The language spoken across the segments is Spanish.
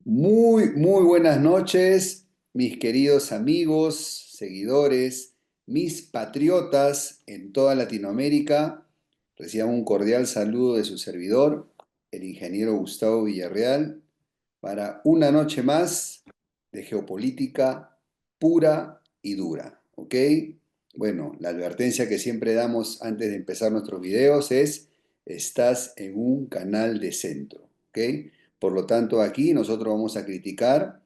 Muy buenas noches, mis queridos amigos, seguidores, mis patriotas en toda Latinoamérica. Reciban un cordial saludo de su servidor, el ingeniero Gustavo Villarreal, para una noche más de geopolítica pura y dura, ¿ok? Bueno, la advertencia que siempre damos antes de empezar nuestros videos es: estás en un canal de centro, ¿ok? Por lo tanto, aquí nosotros vamos a criticar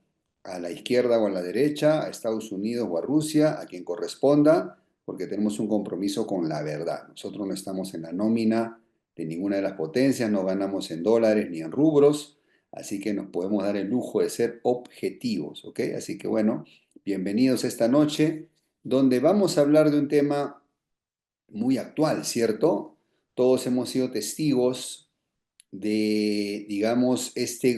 a la izquierda o a la derecha, a Estados Unidos o a Rusia, a quien corresponda, porque tenemos un compromiso con la verdad. Nosotros no estamos en la nómina de ninguna de las potencias, no ganamos en dólares ni en rubros, así que nos podemos dar el lujo de ser objetivos, ¿ok? Así que bueno, bienvenidos esta noche, donde vamos a hablar de un tema muy actual, ¿cierto? Todos hemos sido testigos de, digamos, este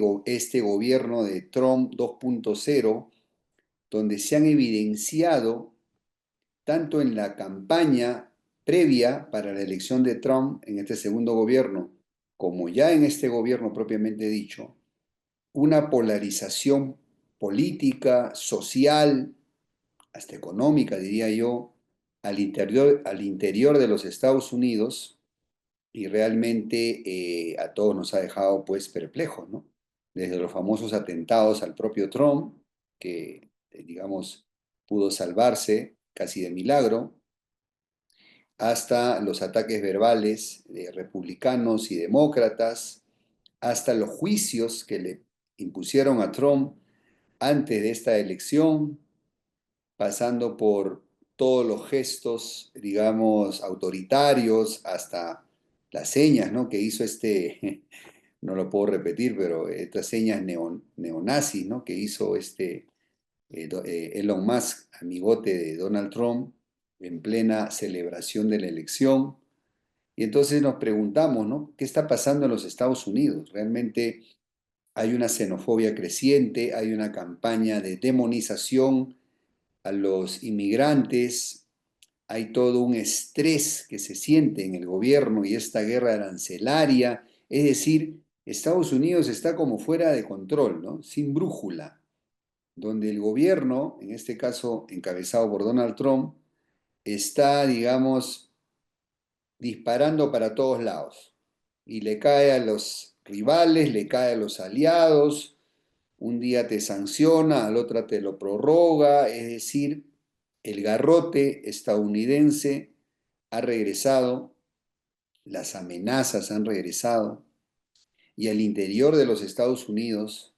gobierno de Trump 2.0, donde se han evidenciado, tanto en la campaña previa para la elección de Trump en este segundo gobierno, como ya en este gobierno propiamente dicho, una polarización política, social, hasta económica, diría yo, al interior de los Estados Unidos, y realmente a todos nos ha dejado pues perplejos, ¿no? Desde los famosos atentados al propio Trump, que digamos pudo salvarse casi de milagro, hasta los ataques verbales de republicanos y demócratas, hasta los juicios que le impusieron a Trump antes de esta elección, pasando por todos los gestos, digamos, autoritarios, hasta las señas, ¿no?, que hizo no lo puedo repetir, pero estas señas neonazis, ¿no?, que hizo Elon Musk, amigote de Donald Trump, en plena celebración de la elección. Y entonces nos preguntamos, ¿no?, ¿qué está pasando en los Estados Unidos? Realmente hay una xenofobia creciente, hay una campaña de demonización a los inmigrantes, hay todo un estrés que se siente en el gobierno y esta guerra arancelaria, es decir, Estados Unidos está como fuera de control, ¿no?, sin brújula, donde el gobierno, en este caso encabezado por Donald Trump, está, digamos, disparando para todos lados y le cae a los rivales, le cae a los aliados, un día te sanciona, al otro te lo prorroga, es decir, el garrote estadounidense ha regresado, las amenazas han regresado, y al interior de los Estados Unidos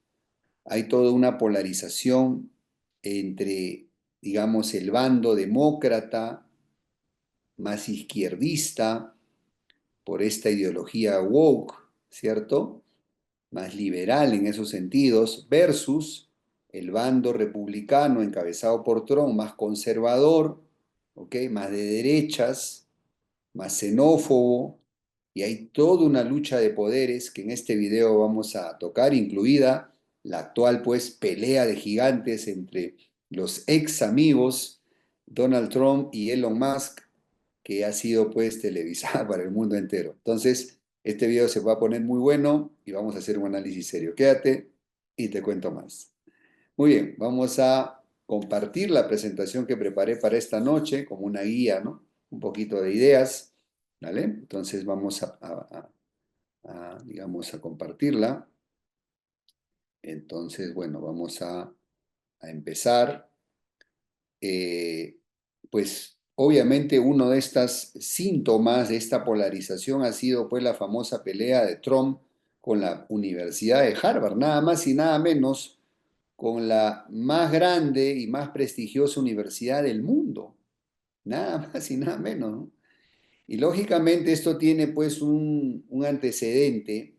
hay toda una polarización entre, digamos, el bando demócrata más izquierdista por esta ideología woke, ¿cierto?, más liberal en esos sentidos, versus el bando republicano encabezado por Trump, más conservador, ¿ok?, más de derechas, más xenófobo, y hay toda una lucha de poderes que en este video vamos a tocar, incluida la actual pues pelea de gigantes entre los ex amigos Donald Trump y Elon Musk, que ha sido pues televisada para el mundo entero. Entonces, este video se va a poner muy bueno y vamos a hacer un análisis serio. Quédate y te cuento más. Muy bien, vamos a compartir la presentación que preparé para esta noche como una guía, ¿no? Un poquito de ideas, ¿vale? Entonces vamos digamos, a compartirla. Entonces, bueno, vamos a empezar. Eh, pues obviamente uno de estos síntomas de esta polarización ha sido pues la famosa pelea de Trump con la Universidad de Harvard, nada más y nada menos, con la más grande y más prestigiosa universidad del mundo, nada más y nada menos, ¿no? Y lógicamente esto tiene pues un antecedente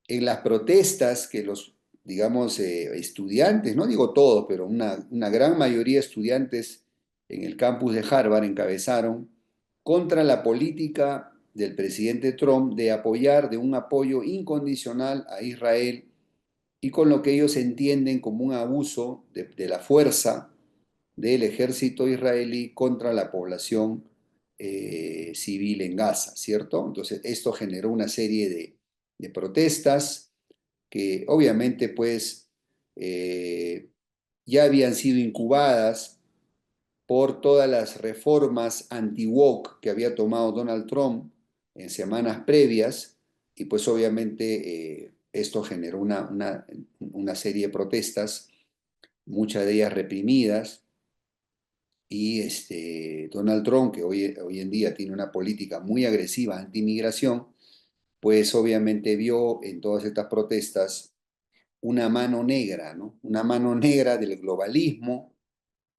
en las protestas que los, digamos, estudiantes, no digo todos, pero una gran mayoría de estudiantes en el campus de Harvard encabezaron contra la política del presidente Trump de apoyar, de un apoyo incondicional a Israel, y con lo que ellos entienden como un abuso de la fuerza del ejército israelí contra la población civil en Gaza, ¿cierto? Entonces, esto generó una serie de protestas que obviamente, pues, eh, ya habían sido incubadas por todas las reformas anti-woke que había tomado Donald Trump en semanas previas, y pues obviamente esto generó una serie de protestas, muchas de ellas reprimidas, y Donald Trump, que hoy en día tiene una política muy agresiva anti-inmigración, pues obviamente vio en todas estas protestas una mano negra, ¿no? Una mano negra del globalismo,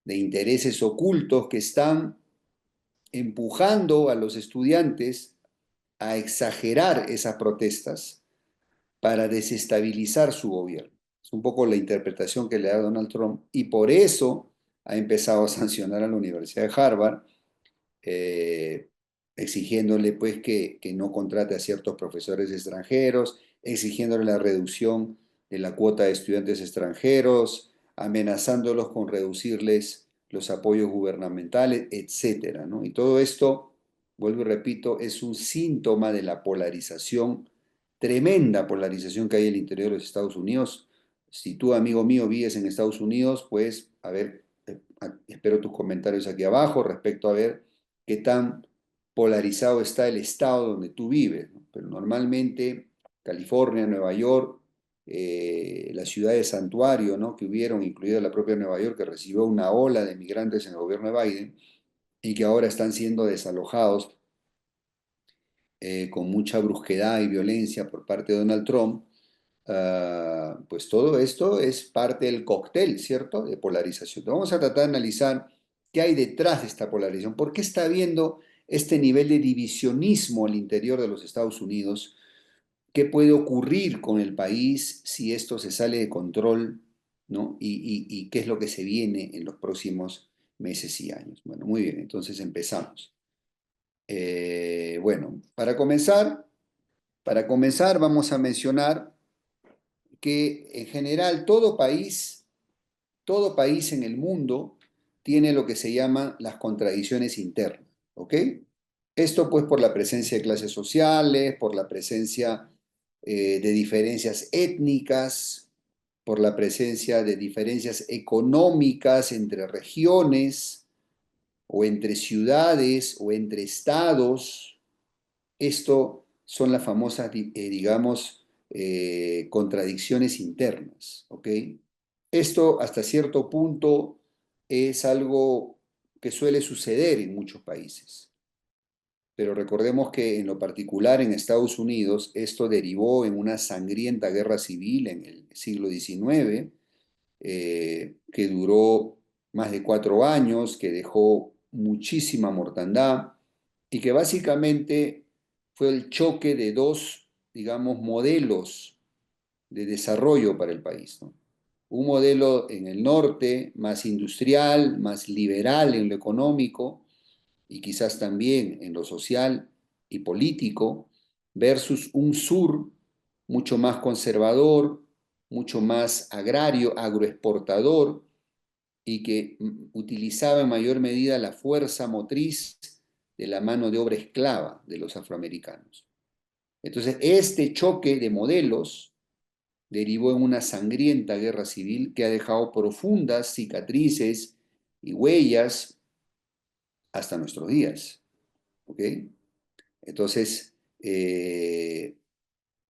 de intereses ocultos que están empujando a los estudiantes a exagerar esas protestas para desestabilizar su gobierno. Es un poco la interpretación que le da Donald Trump y por eso ha empezado a sancionar a la Universidad de Harvard, eh, exigiéndole pues que no contrate a ciertos profesores extranjeros, exigiéndole la reducción de la cuota de estudiantes extranjeros, amenazándolos con reducirles los apoyos gubernamentales, etcétera, ¿no? Y todo esto, vuelvo y repito, es un síntoma de la polarización, tremenda polarización que hay en el interior de los Estados Unidos. Si tú, amigo mío, vives en Estados Unidos, pues, a ver, espero tus comentarios aquí abajo respecto a ver qué tan polarizado está el estado donde tú vives, ¿no? Pero normalmente California, Nueva York, las ciudades santuario, ¿no? Que hubieron, incluida la propia Nueva York, que recibió una ola de migrantes en el gobierno de Biden y que ahora están siendo desalojados con mucha brusquedad y violencia por parte de Donald Trump. Pues todo esto es parte del cóctel, ¿cierto? De polarización. Vamos a tratar de analizar qué hay detrás de esta polarización, por qué está habiendo este nivel de divisionismo al interior de los Estados Unidos, qué puede ocurrir con el país si esto se sale de control, ¿no? Y qué es lo que se viene en los próximos meses y años. Bueno, muy bien, entonces empezamos. Bueno, para comenzar vamos a mencionar que en general todo país en el mundo tiene lo que se llaman las contradicciones internas, ¿ok? Esto pues por la presencia de clases sociales, por la presencia de diferencias étnicas, por la presencia de diferencias económicas entre regiones o entre ciudades o entre estados. Esto son las famosas, digamos, contradicciones internas, ¿ok? Esto hasta cierto punto es algo que suele suceder en muchos países, pero recordemos que en lo particular en Estados Unidos esto derivó en una sangrienta guerra civil en el siglo XIX, que duró más de 4 años, que dejó muchísima mortandad y que básicamente fue el choque de dos, digamos, modelos de desarrollo para el país, ¿no? Un modelo en el norte más industrial, más liberal en lo económico y quizás también en lo social y político, versus un sur mucho más conservador, mucho más agrario, agroexportador, y que utilizaba en mayor medida la fuerza motriz de la mano de obra esclava de los afroamericanos. Entonces, este choque de modelos derivó en una sangrienta guerra civil que ha dejado profundas cicatrices y huellas hasta nuestros días. ¿Ok? Entonces, de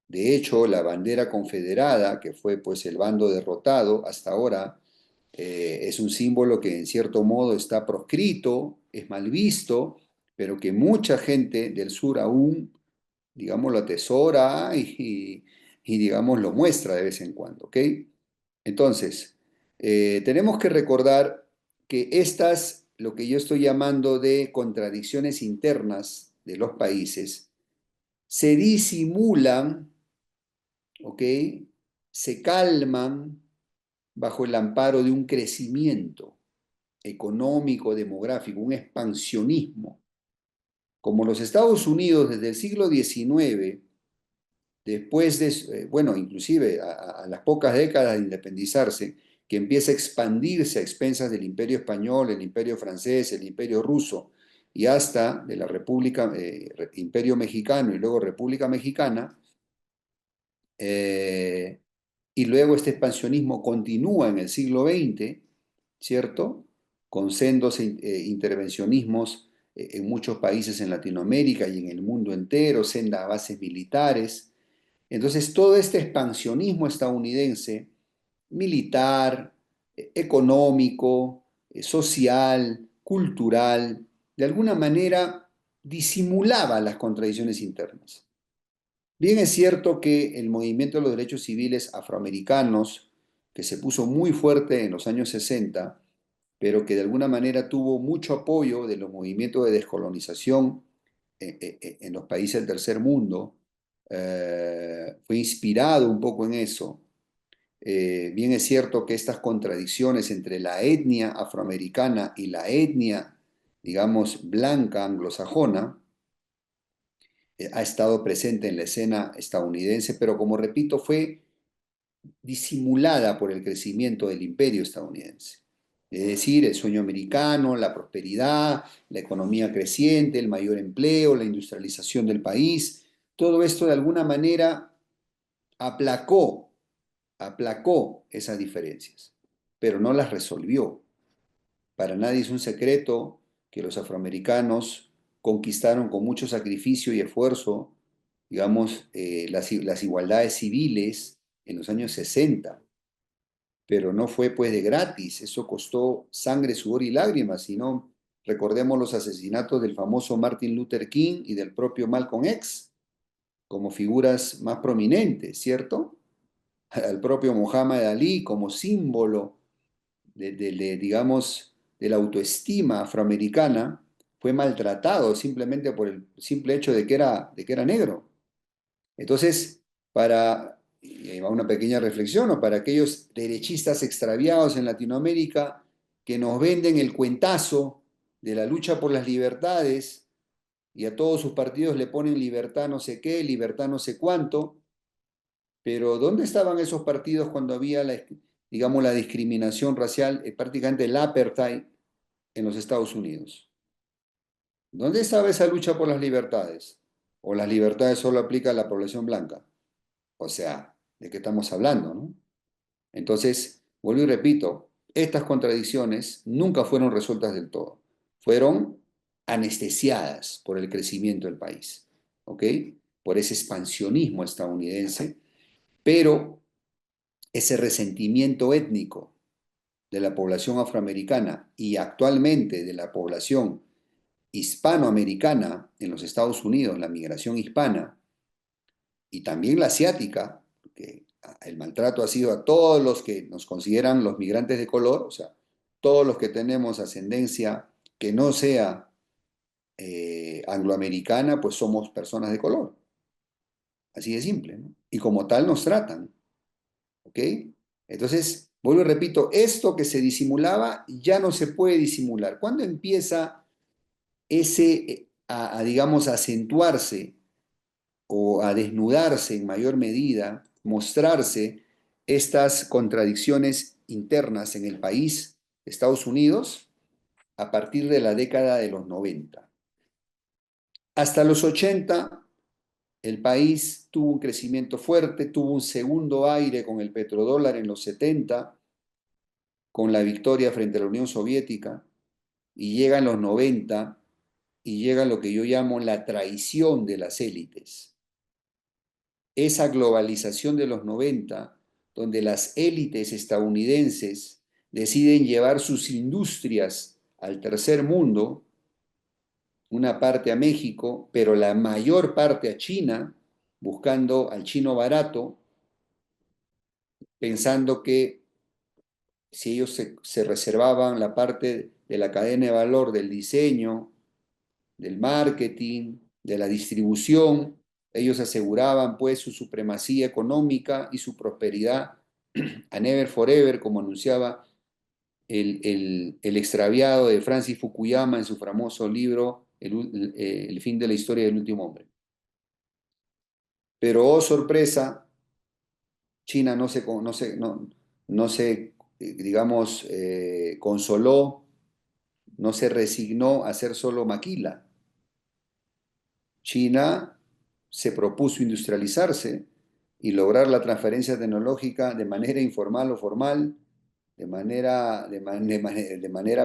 hecho, la bandera confederada, que fue pues el bando derrotado hasta ahora, es un símbolo que en cierto modo está proscrito, es mal visto, pero que mucha gente del sur aún, digamos, lo atesora y, digamos, lo muestra de vez en cuando, ¿ok? Entonces, tenemos que recordar que estas, lo que yo estoy llamando de contradicciones internas de los países, se disimulan, ¿ok? Se calman bajo el amparo de un crecimiento económico, demográfico, un expansionismo. Como los Estados Unidos desde el siglo XIX, después de, bueno, inclusive a las pocas décadas de independizarse, que empieza a expandirse a expensas del Imperio Español, el Imperio Francés, el Imperio Ruso, y hasta de la República, Imperio Mexicano y luego República Mexicana, eh, y luego este expansionismo continúa en el siglo XX, ¿cierto? Con sendos intervencionismos en muchos países en Latinoamérica y en el mundo entero, sendas bases militares. Entonces, todo este expansionismo estadounidense, militar, económico, social, cultural, de alguna manera disimulaba las contradicciones internas. Bien es cierto que el movimiento de los derechos civiles afroamericanos, que se puso muy fuerte en los años 60, pero que de alguna manera tuvo mucho apoyo de los movimientos de descolonización en los países del tercer mundo, fue inspirado un poco en eso. Bien es cierto que estas contradicciones entre la etnia afroamericana y la etnia, digamos, blanca anglosajona, ha estado presente en la escena estadounidense, pero como repito, fue disimulada por el crecimiento del imperio estadounidense. Es decir, el sueño americano, la prosperidad, la economía creciente, el mayor empleo, la industrialización del país, todo esto de alguna manera aplacó, aplacó esas diferencias, pero no las resolvió. Para nadie es un secreto que los afroamericanos conquistaron con mucho sacrificio y esfuerzo, digamos, las igualdades civiles en los años 60, pero no fue pues de gratis, eso costó sangre, sudor y lágrimas, sino recordemos los asesinatos del famoso Martin Luther King y del propio Malcolm X como figuras más prominentes, ¿cierto? Al propio Muhammad Ali como símbolo digamos, de la autoestima afroamericana, fue maltratado simplemente por el simple hecho de que era negro. Entonces, y ahí va una pequeña reflexión, o para aquellos derechistas extraviados en Latinoamérica que nos venden el cuentazo de la lucha por las libertades y a todos sus partidos le ponen libertad no sé qué, libertad no sé cuánto, pero ¿dónde estaban esos partidos cuando había digamos, la discriminación racial, prácticamente el apartheid en los Estados Unidos? ¿Dónde estaba esa lucha por las libertades? ¿O las libertades solo aplican a la población blanca? O sea, ¿de qué estamos hablando, no? Entonces, vuelvo y repito, estas contradicciones nunca fueron resueltas del todo. Fueron anestesiadas por el crecimiento del país, ¿ok? Por ese expansionismo estadounidense, pero ese resentimiento étnico de la población afroamericana y actualmente de la población hispanoamericana en los Estados Unidos, la migración hispana y también la asiática, porque el maltrato ha sido a todos los que nos consideran los migrantes de color, o sea, todos los que tenemos ascendencia que no sea angloamericana, pues somos personas de color. Así de simple, ¿no? Y como tal nos tratan. ¿Ok? Entonces, vuelvo y repito, esto que se disimulaba ya no se puede disimular. ¿Cuándo empieza digamos, a acentuarse o a desnudarse en mayor medida, mostrarse estas contradicciones internas en el país, Estados Unidos, a partir de la década de los 90? Hasta los 80, el país tuvo un crecimiento fuerte, tuvo un segundo aire con el petrodólar en los 70, con la victoria frente a la Unión Soviética, y llegan los 90 y llega lo que yo llamo la traición de las élites. Esa globalización de los 90, donde las élites estadounidenses deciden llevar sus industrias al tercer mundo, una parte a México, pero la mayor parte a China, buscando al chino barato, pensando que si ellos se reservaban la parte de la cadena de valor del diseño, del marketing, de la distribución, ellos aseguraban pues su supremacía económica y su prosperidad a never forever, como anunciaba el extraviado de Francis Fukuyama en su famoso libro El fin de la historia del último hombre. Pero, oh sorpresa, China no se digamos, consoló, no se resignó a ser solo maquila. China se propuso industrializarse, y lograr la transferencia tecnológica de manera informal o formal, de manera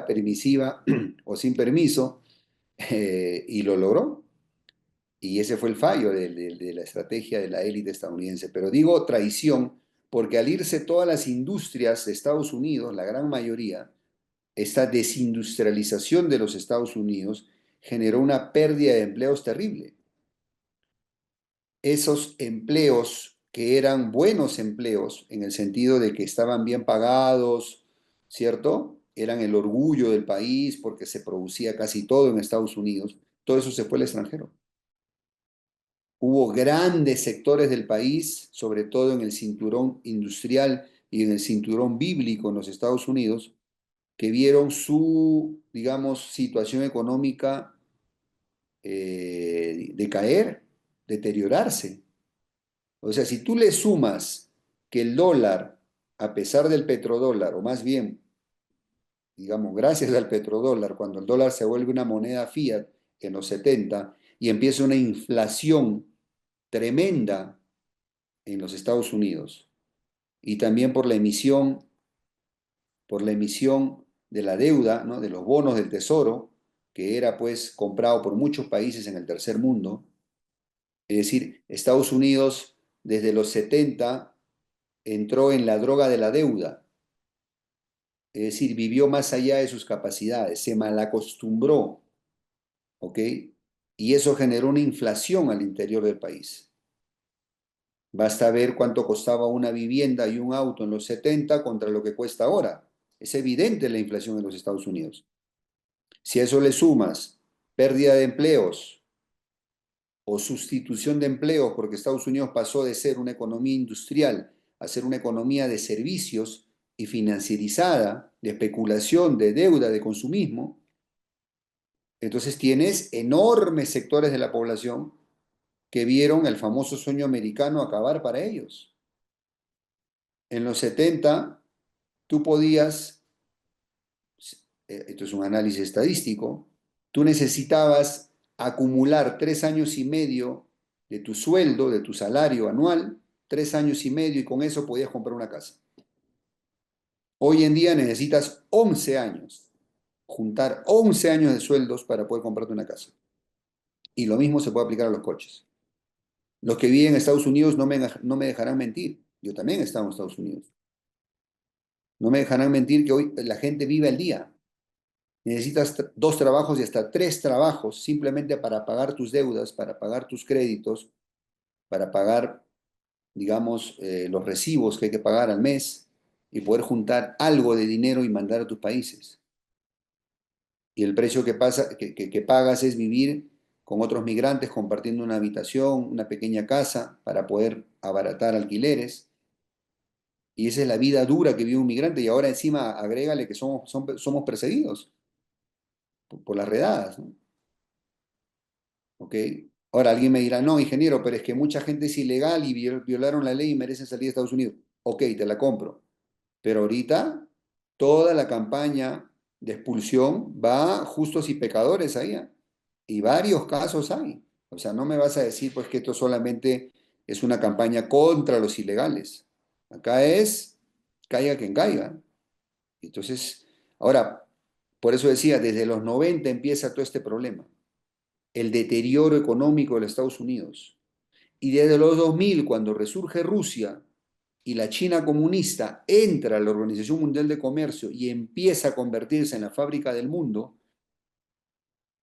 permisiva o sin permiso, y lo logró. Y ese fue el fallo de la estrategia de la élite estadounidense. Pero digo traición porque al irse todas las industrias de Estados Unidos, la gran mayoría, esta desindustrialización de los Estados Unidos generó una pérdida de empleos terrible. Esos empleos que eran buenos empleos, en el sentido de que estaban bien pagados, ¿cierto? Eran el orgullo del país porque se producía casi todo en Estados Unidos, todo eso se fue al extranjero. Hubo grandes sectores del país, sobre todo en el cinturón industrial y en el cinturón bíblico en los Estados Unidos, que vieron su, digamos, situación económica decaer, deteriorarse. O sea, si tú le sumas que el dólar, a pesar del petrodólar, o más bien, digamos, gracias al petrodólar, cuando el dólar se vuelve una moneda fiat en los 70 y empieza una inflación tremenda en los Estados Unidos, y también por la emisión de la deuda, ¿no? De los bonos del tesoro, que era pues comprado por muchos países en el tercer mundo. Es decir, Estados Unidos desde los 70 entró en la droga de la deuda, es decir, vivió más allá de sus capacidades, se malacostumbró, ¿ok? Y eso generó una inflación al interior del país. Basta ver cuánto costaba una vivienda y un auto en los 70 contra lo que cuesta ahora. Es evidente la inflación en los Estados Unidos. Si a eso le sumas pérdida de empleos o sustitución de empleos, porque Estados Unidos pasó de ser una economía industrial a ser una economía de servicios y financierizada, de especulación, de deuda, de consumismo, entonces tienes enormes sectores de la población que vieron el famoso sueño americano acabar para ellos. En los 70 tú podías, esto es un análisis estadístico, tú necesitabas acumular 3 años y medio de tu sueldo, de tu salario anual, 3 años y medio, y con eso podías comprar una casa. Hoy en día necesitas 11 años, juntar 11 años de sueldos para poder comprarte una casa. Y lo mismo se puede aplicar a los coches. Los que viven en Estados Unidos no me dejarán mentir. Yo también he estado en Estados Unidos. No me dejarán mentir que hoy la gente vive al día. Necesitas 2 trabajos y hasta 3 trabajos simplemente para pagar tus deudas, para pagar tus créditos, para pagar, digamos, los recibos que hay que pagar al mes y poder juntar algo de dinero y mandar a tus países. Y el precio que pagas es vivir con otros migrantes compartiendo una habitación, una pequeña casa para poder abaratar alquileres. Y esa es la vida dura que vive un migrante. Y ahora encima agrégale que somos perseguidos por las redadas, ¿no? ¿Ok? Ahora alguien me dirá, no, ingeniero, pero es que mucha gente es ilegal y violaron la ley y merecen salir de Estados Unidos. Ok, te la compro. Pero ahorita toda la campaña de expulsión va a justos y pecadores ahí, ¿ah? Y varios casos hay. O sea, no me vas a decir pues que esto solamente es una campaña contra los ilegales. Acá es caiga quien caiga. Entonces, ahora, por eso decía, desde los 90 empieza todo este problema, el deterioro económico de los Estados Unidos. Y desde los 2000, cuando resurge Rusia y la China comunista entra a la Organización Mundial de Comercio y empieza a convertirse en la fábrica del mundo,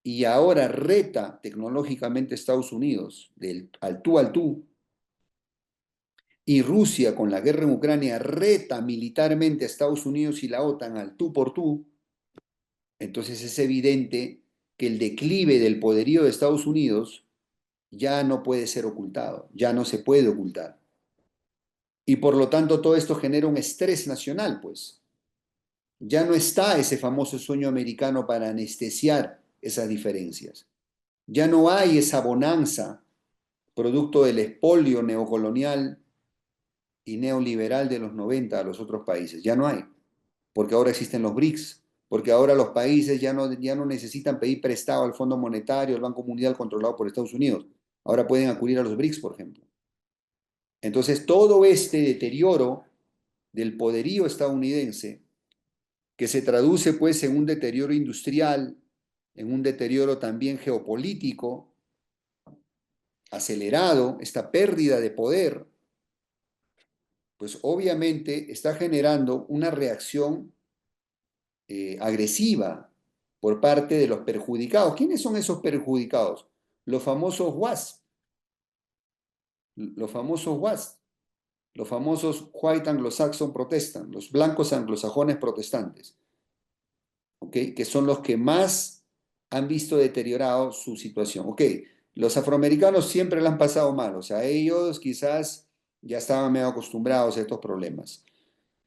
y ahora reta tecnológicamente a Estados Unidos al tú, y Rusia con la guerra en Ucrania reta militarmente a Estados Unidos y la OTAN al tú por tú, entonces es evidente que el declive del poderío de Estados Unidos ya no puede ser ocultado, ya no se puede ocultar. Y por lo tanto todo esto genera un estrés nacional, pues. Ya no está ese famoso sueño americano para anestesiar esas diferencias. Ya no hay esa bonanza producto del expolio neocolonial y neoliberal de los 90 a los otros países. Ya no hay, porque ahora existen los BRICS, porque ahora los países ya no necesitan pedir prestado al Fondo Monetario, al Banco Mundial controlado por Estados Unidos. Ahora pueden acudir a los BRICS, por ejemplo. Entonces, todo este deterioro del poderío estadounidense, que se traduce pues en un deterioro industrial, en un deterioro también geopolítico acelerado, esta pérdida de poder, pues obviamente está generando una reacción agresiva por parte de los perjudicados. ¿Quiénes son esos perjudicados? Los famosos WASP, los famosos WASP, los famosos White Anglo-Saxon Protestant, los blancos anglosajones protestantes, ¿ok? Que son los que más han visto deteriorado su situación. Ok, los afroamericanos siempre la han pasado mal, o sea, ellos quizás ya estaban medio acostumbrados a estos problemas.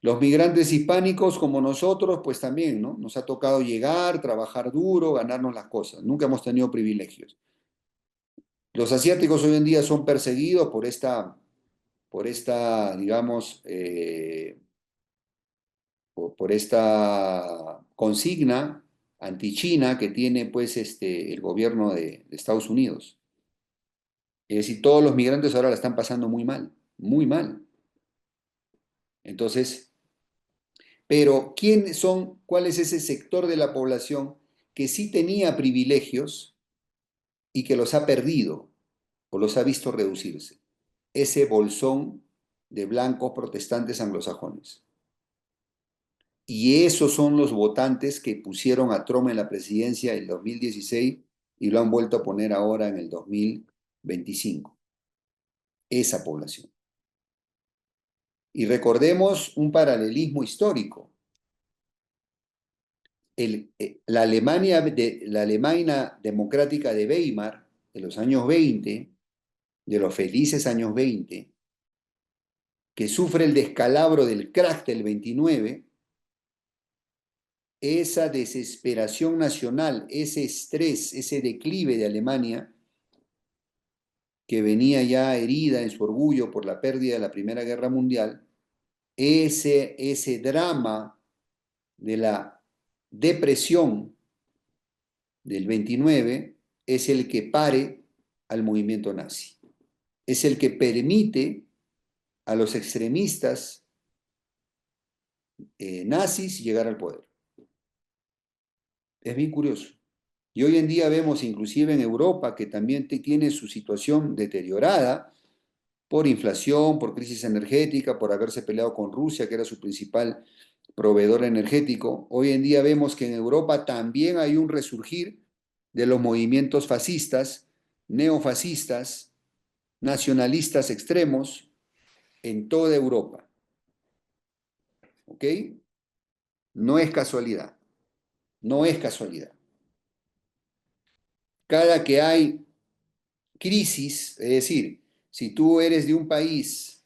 Los migrantes hispánicos como nosotros, pues también, ¿no? Nos ha tocado llegar, trabajar duro, ganarnos las cosas. Nunca hemos tenido privilegios. Los asiáticos hoy en día son perseguidos digamos, por esta consigna anti-China que tiene pues el gobierno de Estados Unidos. Es decir, todos los migrantes ahora la están pasando muy mal, muy mal. Entonces, pero ¿quiénes son, cuál es ese sector de la población que sí tenía privilegios y que los ha perdido o los ha visto reducirse? Ese bolsón de blancos protestantes anglosajones. Y esos son los votantes que pusieron a Trump en la presidencia en el 2016 y lo han vuelto a poner ahora en el 2025. Esa población. Y recordemos un paralelismo histórico. La Alemania democrática de Weimar, de los años 20, de los felices años 20, que sufre el descalabro del crack del 29, esa desesperación nacional, ese estrés, ese declive de Alemania, que venía ya herida en su orgullo por la pérdida de la Primera Guerra Mundial, ese drama de la depresión del 29 es el que pare al movimiento nazi. Es el que permite a los extremistas nazis llegar al poder. Es bien curioso. Y hoy en día vemos inclusive en Europa que también tiene su situación deteriorada por inflación, por crisis energética, por haberse peleado con Rusia, que era su principal proveedor energético. Hoy en día vemos que en Europa también hay un resurgir de los movimientos fascistas, neofascistas, nacionalistas extremos en toda Europa. ¿Ok? No es casualidad, no es casualidad. Cada que hay crisis, es decir, si tú eres de un país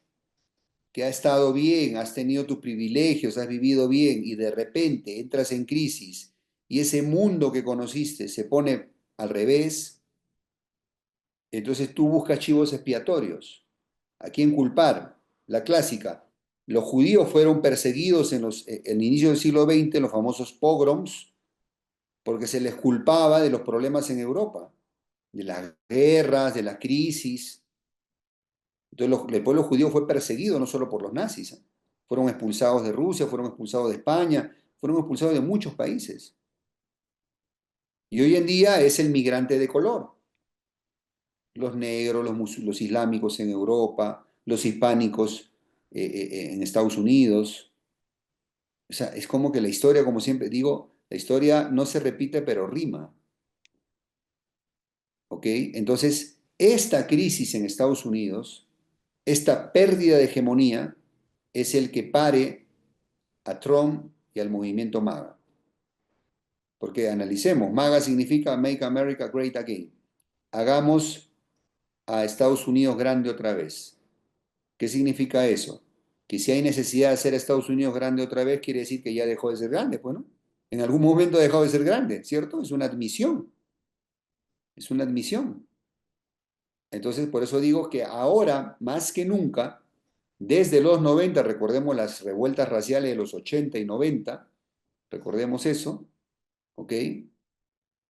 que ha estado bien, has tenido tus privilegios, has vivido bien y de repente entras en crisis y ese mundo que conociste se pone al revés, entonces tú buscas chivos expiatorios. ¿A quién culpar? La clásica. Los judíos fueron perseguidos en el inicio del siglo XX, los famosos pogroms, porque se les culpaba de los problemas en Europa, de las guerras, de la crisis. Entonces el pueblo judío fue perseguido no solo por los nazis, ¿eh? Fueron expulsados de Rusia, fueron expulsados de España, fueron expulsados de muchos países. Y hoy en día es el migrante de color. Los negros, los islámicos en Europa, los hispánicos en Estados Unidos. O sea, es como que la historia, como siempre digo, la historia no se repite, pero rima. ¿Ok? Entonces, esta crisis en Estados Unidos, esta pérdida de hegemonía, es el que pare a Trump y al movimiento MAGA. Porque analicemos, MAGA significa Make America Great Again. Hagamos a Estados Unidos grande otra vez. ¿Qué significa eso? Que si hay necesidad de hacer a Estados Unidos grande otra vez, quiere decir que ya dejó de ser grande, pues, ¿no? En algún momento ha dejado de ser grande, ¿cierto? Es una admisión, es una admisión. Entonces, por eso digo que ahora, más que nunca, desde los 90, recordemos las revueltas raciales de los 80 y 90, recordemos eso, ¿ok?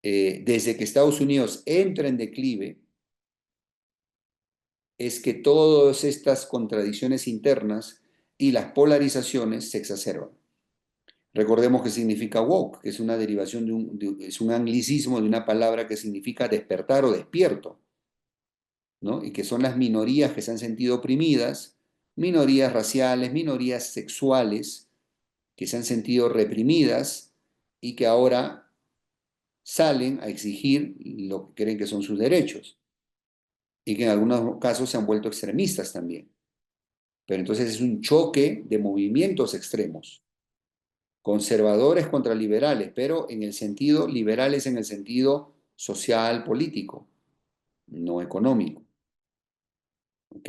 Desde que Estados Unidos entra en declive, es que todas estas contradicciones internas y las polarizaciones se exacerban. Recordemos que significa woke, que es una derivación es un anglicismo de una palabra que significa despertar o despierto, ¿no? Y que son las minorías que se han sentido oprimidas, minorías raciales, minorías sexuales, que se han sentido reprimidas y que ahora salen a exigir lo que creen que son sus derechos y que en algunos casos se han vuelto extremistas también. Pero entonces es un choque de movimientos extremos, conservadores contra liberales, pero en el sentido, liberales en el sentido social, político, no económico, ¿ok?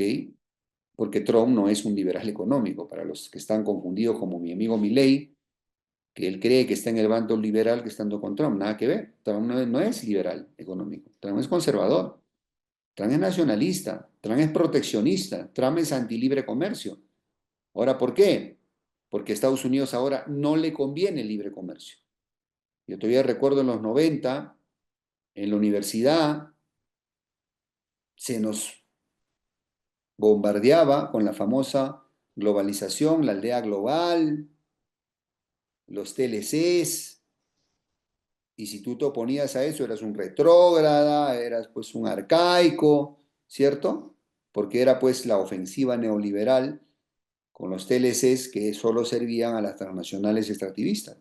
Porque Trump no es un liberal económico, para los que están confundidos como mi amigo Milei, que él cree que está en el bando liberal que estando con Trump, nada que ver, Trump no es liberal económico, Trump es conservador, Trump es nacionalista, Trump es proteccionista, Trump es antilibre comercio. Ahora, ¿por qué? Porque a Estados Unidos ahora no le conviene el libre comercio. Yo todavía recuerdo en los 90, en la universidad, se nos bombardeaba con la famosa globalización, la aldea global, los TLCs, y si tú te oponías a eso, eras un retrógrada, eras pues un arcaico, ¿cierto? Porque era pues la ofensiva neoliberal con los TLCs que solo servían a las transnacionales extractivistas.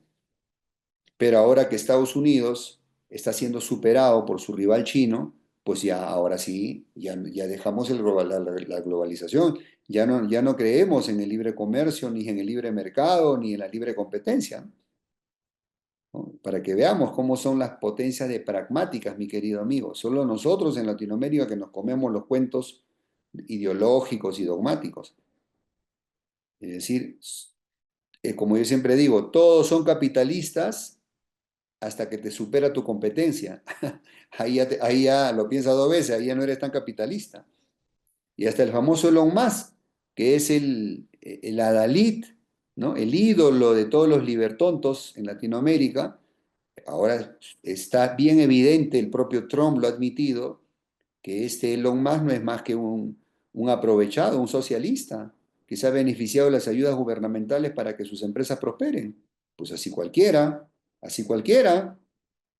Pero ahora que Estados Unidos está siendo superado por su rival chino, pues ya ahora sí, ya dejamos la globalización, ya no creemos en el libre comercio, ni en el libre mercado, ni en la libre competencia, ¿no? Para que veamos cómo son las potencias de pragmáticas, mi querido amigo. Solo nosotros en Latinoamérica que nos comemos los cuentos ideológicos y dogmáticos. Es decir, como yo siempre digo, todos son capitalistas hasta que te supera tu competencia. Ahí ya lo piensas dos veces, ahí ya no eres tan capitalista. Y hasta el famoso Elon Musk, que es el adalid, ¿no? El ídolo de todos los libertontos en Latinoamérica. Ahora está bien evidente, el propio Trump lo ha admitido, que este Elon Musk no es más que un aprovechado, un socialista, que se ha beneficiado de las ayudas gubernamentales para que sus empresas prosperen. Pues así cualquiera, así cualquiera.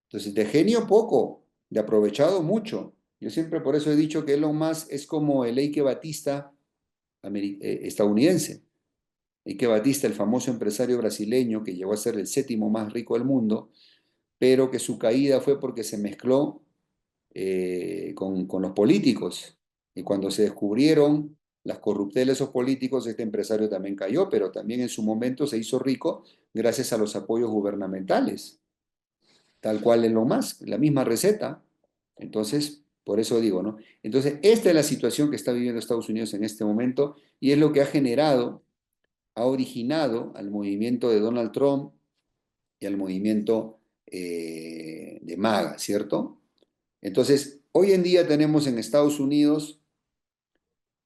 Entonces, de genio poco, de aprovechado mucho. Yo siempre por eso he dicho que Elon Musk es como el Eike Batista estadounidense. Eike Batista, el famoso empresario brasileño que llegó a ser el séptimo más rico del mundo, pero que su caída fue porque se mezcló con los políticos. Y cuando se descubrieron las corruptelas de esos políticos, este empresario también cayó, pero también en su momento se hizo rico gracias a los apoyos gubernamentales, tal cual en lo más, la misma receta. Entonces, por eso digo, ¿no? Entonces, esta es la situación que está viviendo Estados Unidos en este momento y es lo que ha generado, ha originado al movimiento de Donald Trump y al movimiento de MAGA, ¿cierto? Entonces, hoy en día tenemos en Estados Unidos,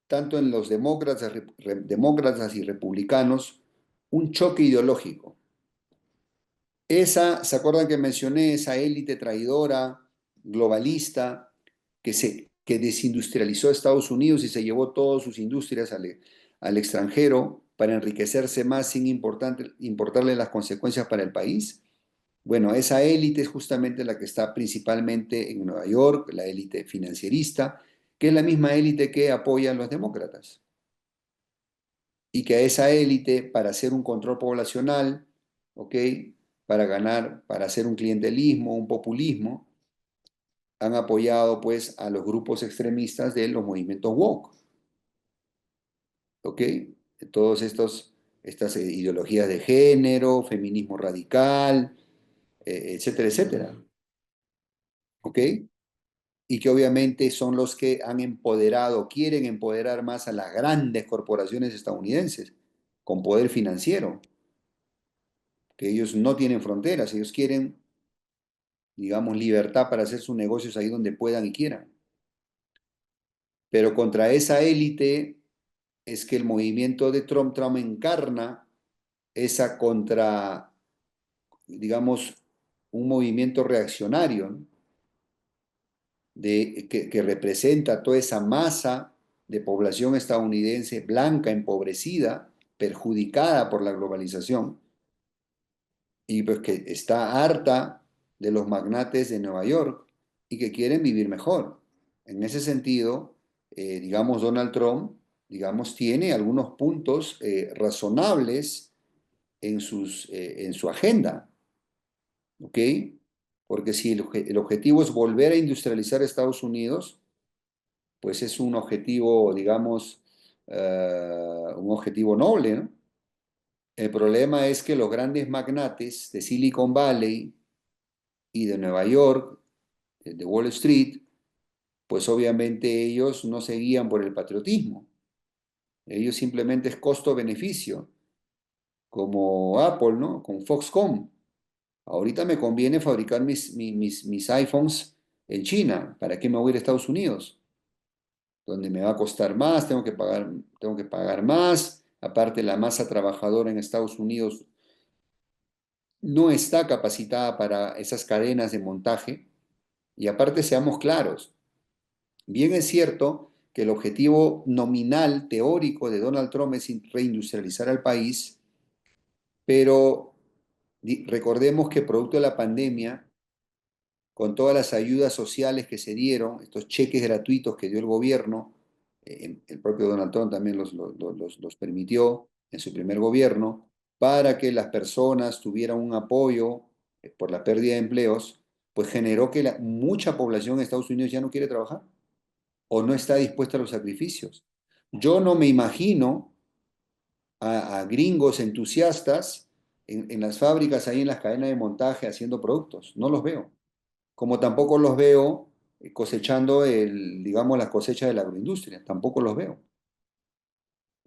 tanto en los demócratas y republicanos, un choque ideológico. ¿Se acuerdan que mencioné esa élite traidora, globalista, que desindustrializó a Estados Unidos y se llevó todas sus industrias al extranjero para enriquecerse más sin importarle las consecuencias para el país? Bueno, esa élite es justamente la que está principalmente en Nueva York, la élite financierista, que es la misma élite que apoya a los demócratas. Y que a esa élite, para hacer un control poblacional, ¿ok? Para ganar, para hacer un clientelismo, un populismo, han apoyado pues a los grupos extremistas de los movimientos woke, ¿ok? Todos estas ideologías de género, feminismo radical, etcétera, etcétera, ¿ok? Y que obviamente son los que han empoderado, quieren empoderar más a las grandes corporaciones estadounidenses con poder financiero, que ellos no tienen fronteras, ellos quieren, digamos, libertad para hacer sus negocios ahí donde puedan y quieran. Pero contra esa élite es que el movimiento de Trump encarna esa contra, digamos, un movimiento reaccionario, ¿no? Que representa toda esa masa de población estadounidense blanca, empobrecida, perjudicada por la globalización, y pues que está harta de los magnates de Nueva York y que quieren vivir mejor. En ese sentido, digamos, Donald Trump, digamos, tiene algunos puntos razonables en su agenda, ¿ok? Porque si el objetivo es volver a industrializar Estados Unidos, pues es un objetivo, digamos, un objetivo noble, ¿no? El problema es que los grandes magnates de Silicon Valley y de Nueva York, de Wall Street, pues obviamente ellos no se guían por el patriotismo. Ellos simplemente es costo-beneficio, como Apple, ¿no? Con Foxconn. Ahorita me conviene fabricar mis iPhones en China. ¿Para qué me voy a ir a Estados Unidos? Donde me va a costar más, tengo que pagar más. Aparte, la masa trabajadora en Estados Unidos no está capacitada para esas cadenas de montaje. Y aparte, seamos claros, bien es cierto que el objetivo nominal, teórico de Donald Trump es reindustrializar al país, pero recordemos que producto de la pandemia, con todas las ayudas sociales que se dieron, estos cheques gratuitos que dio el gobierno, el propio Donald Trump también los permitió en su primer gobierno, para que las personas tuvieran un apoyo por la pérdida de empleos, pues generó que mucha población en Estados Unidos ya no quiere trabajar o no está dispuesta a los sacrificios. Yo no me imagino a gringos entusiastas en las fábricas, ahí en las cadenas de montaje haciendo productos, no los veo, como tampoco los veo cosechando digamos, las cosechas de la agroindustria, tampoco los veo.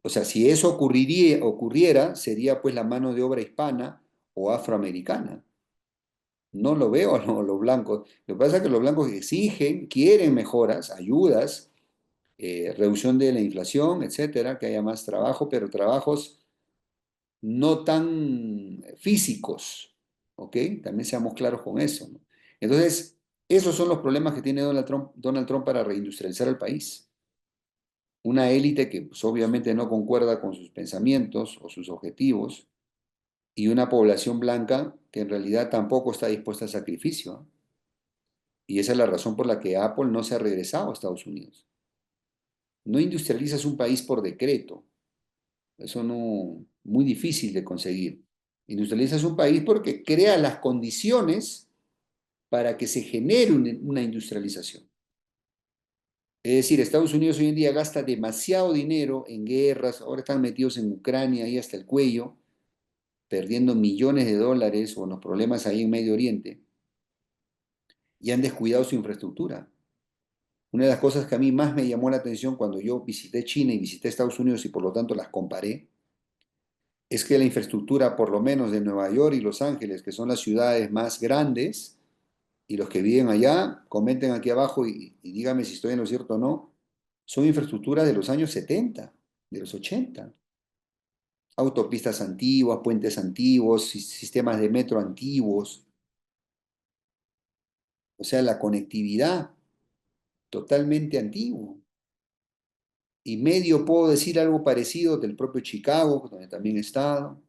O sea, si eso ocurriera, sería pues la mano de obra hispana o afroamericana. No lo veo a los blancos. Lo que pasa es que los blancos exigen, quieren mejoras, ayudas, reducción de la inflación, etcétera, que haya más trabajo, pero trabajos no tan físicos, ¿ok? También seamos claros con eso, ¿no? Entonces, esos son los problemas que tiene Donald Trump para reindustrializar el país. Una élite que pues, obviamente no concuerda con sus pensamientos o sus objetivos y una población blanca que en realidad tampoco está dispuesta al sacrificio, ¿eh? Y esa es la razón por la que Apple no se ha regresado a Estados Unidos. No industrializas un país por decreto, eso no, muy difícil de conseguir. Industrializas un país porque crea las condiciones para que se genere una industrialización. Es decir, Estados Unidos hoy en día gasta demasiado dinero en guerras, ahora están metidos en Ucrania ahí hasta el cuello, perdiendo millones de dólares o en los problemas ahí en Medio Oriente, y han descuidado su infraestructura. Una de las cosas que a mí más me llamó la atención cuando yo visité China y visité Estados Unidos y por lo tanto las comparé, es que la infraestructura, por lo menos de Nueva York y Los Ángeles, que son las ciudades más grandes, y los que viven allá, comenten aquí abajo y díganme si estoy en lo cierto o no, son infraestructuras de los años 70, de los 80. Autopistas antiguas, puentes antiguos, sistemas de metro antiguos, o sea, la conectividad totalmente antiguo. Y medio puedo decir algo parecido del propio Chicago, donde también he estado,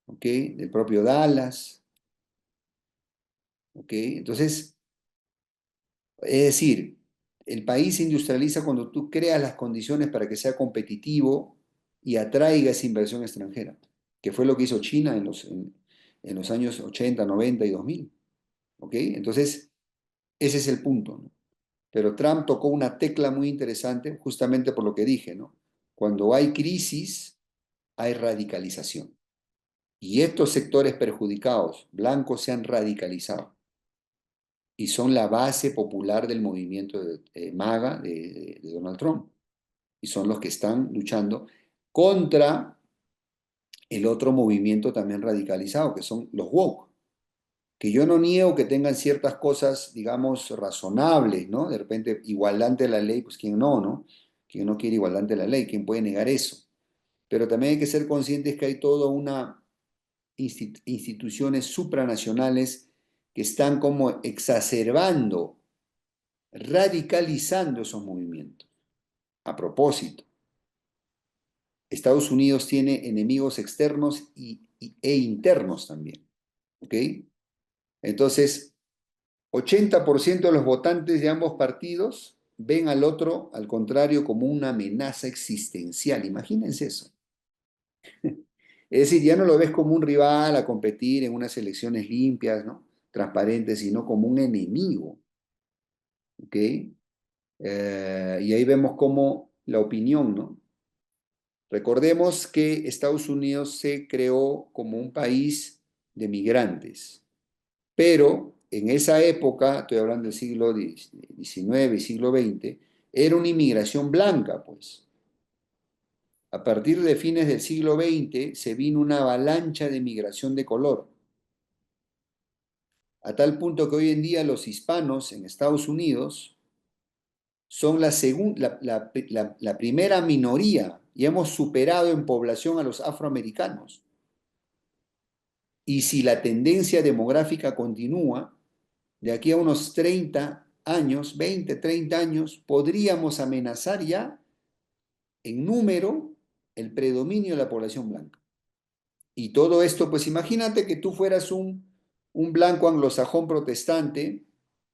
¿ok? Del propio Dallas, ¿ok? Entonces, es decir, el país se industrializa cuando tú creas las condiciones para que sea competitivo y atraiga esa inversión extranjera, que fue lo que hizo China en los años 80, 90 y 2000, ¿ok? Entonces, ese es el punto, ¿no? Pero Trump tocó una tecla muy interesante justamente por lo que dije, ¿no? Cuando hay crisis, hay radicalización. Y estos sectores perjudicados, blancos, se han radicalizado y son la base popular del movimiento MAGA de Donald Trump. Y son los que están luchando contra el otro movimiento también radicalizado, que son los woke, que yo no niego que tengan ciertas cosas, digamos, razonables, ¿no? De repente, igualdad ante la ley, pues quién no, ¿no? Quien no quiere igualdad ante la ley, ¿quién puede negar eso? Pero también hay que ser conscientes que hay toda una instituciones supranacionales que están como exacerbando, radicalizando esos movimientos. A propósito, Estados Unidos tiene enemigos externos e internos también. ¿Ok? Entonces, 80% de los votantes de ambos partidos ven al otro, al contrario, como una amenaza existencial. Imagínense eso. Es decir, ya no lo ves como un rival a competir en unas elecciones limpias, ¿no? Transparentes, sino como un enemigo. ¿Ok? Y ahí vemos cómo la opinión, ¿no? Recordemos que Estados Unidos se creó como un país de migrantes, pero en esa época, estoy hablando del siglo XIX y siglo XX, era una inmigración blanca, pues. A partir de fines del siglo XX se vino una avalancha de migración de color, a tal punto que hoy en día los hispanos en Estados Unidos son la primera minoría y hemos superado en población a los afroamericanos. Y si la tendencia demográfica continúa, de aquí a unos 30 años, 20, 30 años, podríamos amenazar ya en número el predominio de la población blanca. Y todo esto, pues imagínate que tú fueras un blanco anglosajón protestante,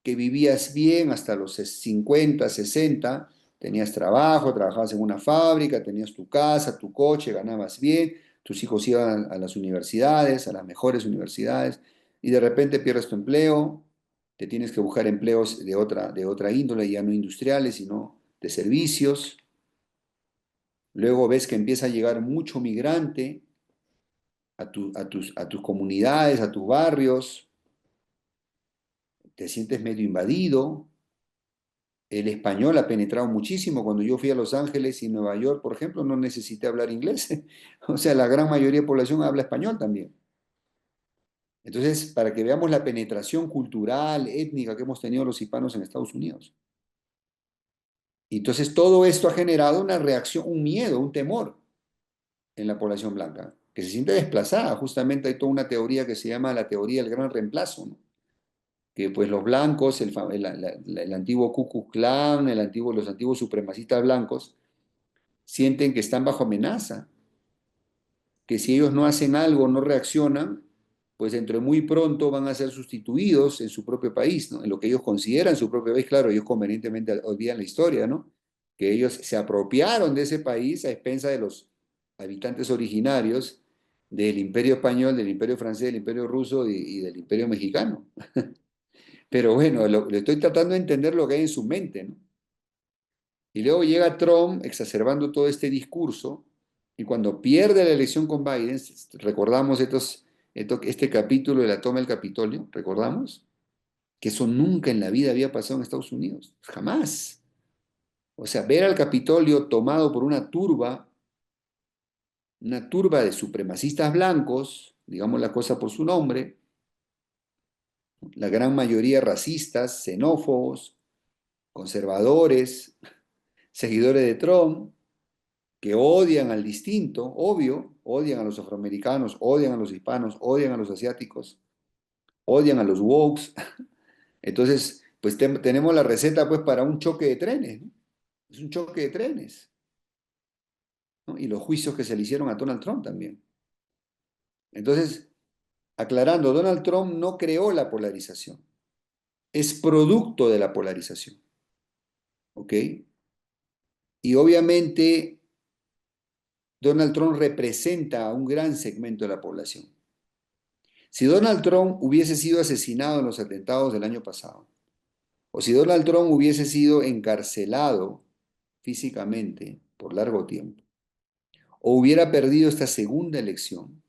que vivías bien hasta los 50, 60, tenías trabajo, trabajabas en una fábrica, tenías tu casa, tu coche, ganabas bien, tus hijos iban a las universidades, a las mejores universidades, y de repente pierdes tu empleo, te tienes que buscar empleos de otra índole, ya no industriales, sino de servicios. Luego ves que empieza a llegar mucho migrante a tus comunidades, a tus barrios, te sientes medio invadido. El español ha penetrado muchísimo. Cuando yo fui a Los Ángeles y Nueva York, por ejemplo, no necesité hablar inglés. O sea, la gran mayoría de la población habla español también. Entonces, para que veamos la penetración cultural, étnica que hemos tenido los hispanos en Estados Unidos. Y entonces todo esto ha generado una reacción, un miedo, un temor en la población blanca, que se siente desplazada. Justamente hay toda una teoría que se llama la teoría del gran reemplazo, ¿no? Que pues los blancos, el antiguo Ku Klux Klan, los antiguos supremacistas blancos, sienten que están bajo amenaza, que si ellos no hacen algo, no reaccionan, pues dentro de muy pronto van a ser sustituidos en su propio país, ¿no? En lo que ellos consideran su propio país. Claro, ellos convenientemente olvidan la historia, ¿no? Que ellos se apropiaron de ese país a expensa de los habitantes originarios del Imperio Español, del Imperio Francés, del Imperio Ruso y del Imperio Mexicano. Pero bueno, le estoy tratando de entender lo que hay en su mente, ¿no? Y luego llega Trump exacerbando todo este discurso, y cuando pierde la elección con Biden, recordamos este capítulo de la toma del Capitolio, recordamos que eso nunca en la vida había pasado en Estados Unidos, jamás. O sea, ver al Capitolio tomado por una turba de supremacistas blancos, digamos la cosa por su nombre, la gran mayoría racistas, xenófobos, conservadores, seguidores de Trump, que odian al distinto, obvio, odian a los afroamericanos, odian a los hispanos, odian a los asiáticos, odian a los wokes. Entonces, pues tenemos la receta pues para un choque de trenes, ¿no? Es un choque de trenes, ¿no? Y los juicios que se le hicieron a Donald Trump también. Entonces, aclarando, Donald Trump no creó la polarización, es producto de la polarización, ¿ok? Y obviamente Donald Trump representa a un gran segmento de la población. Si Donald Trump hubiese sido asesinado en los atentados del año pasado, o si Donald Trump hubiese sido encarcelado físicamente por largo tiempo, o hubiera perdido esta segunda elección,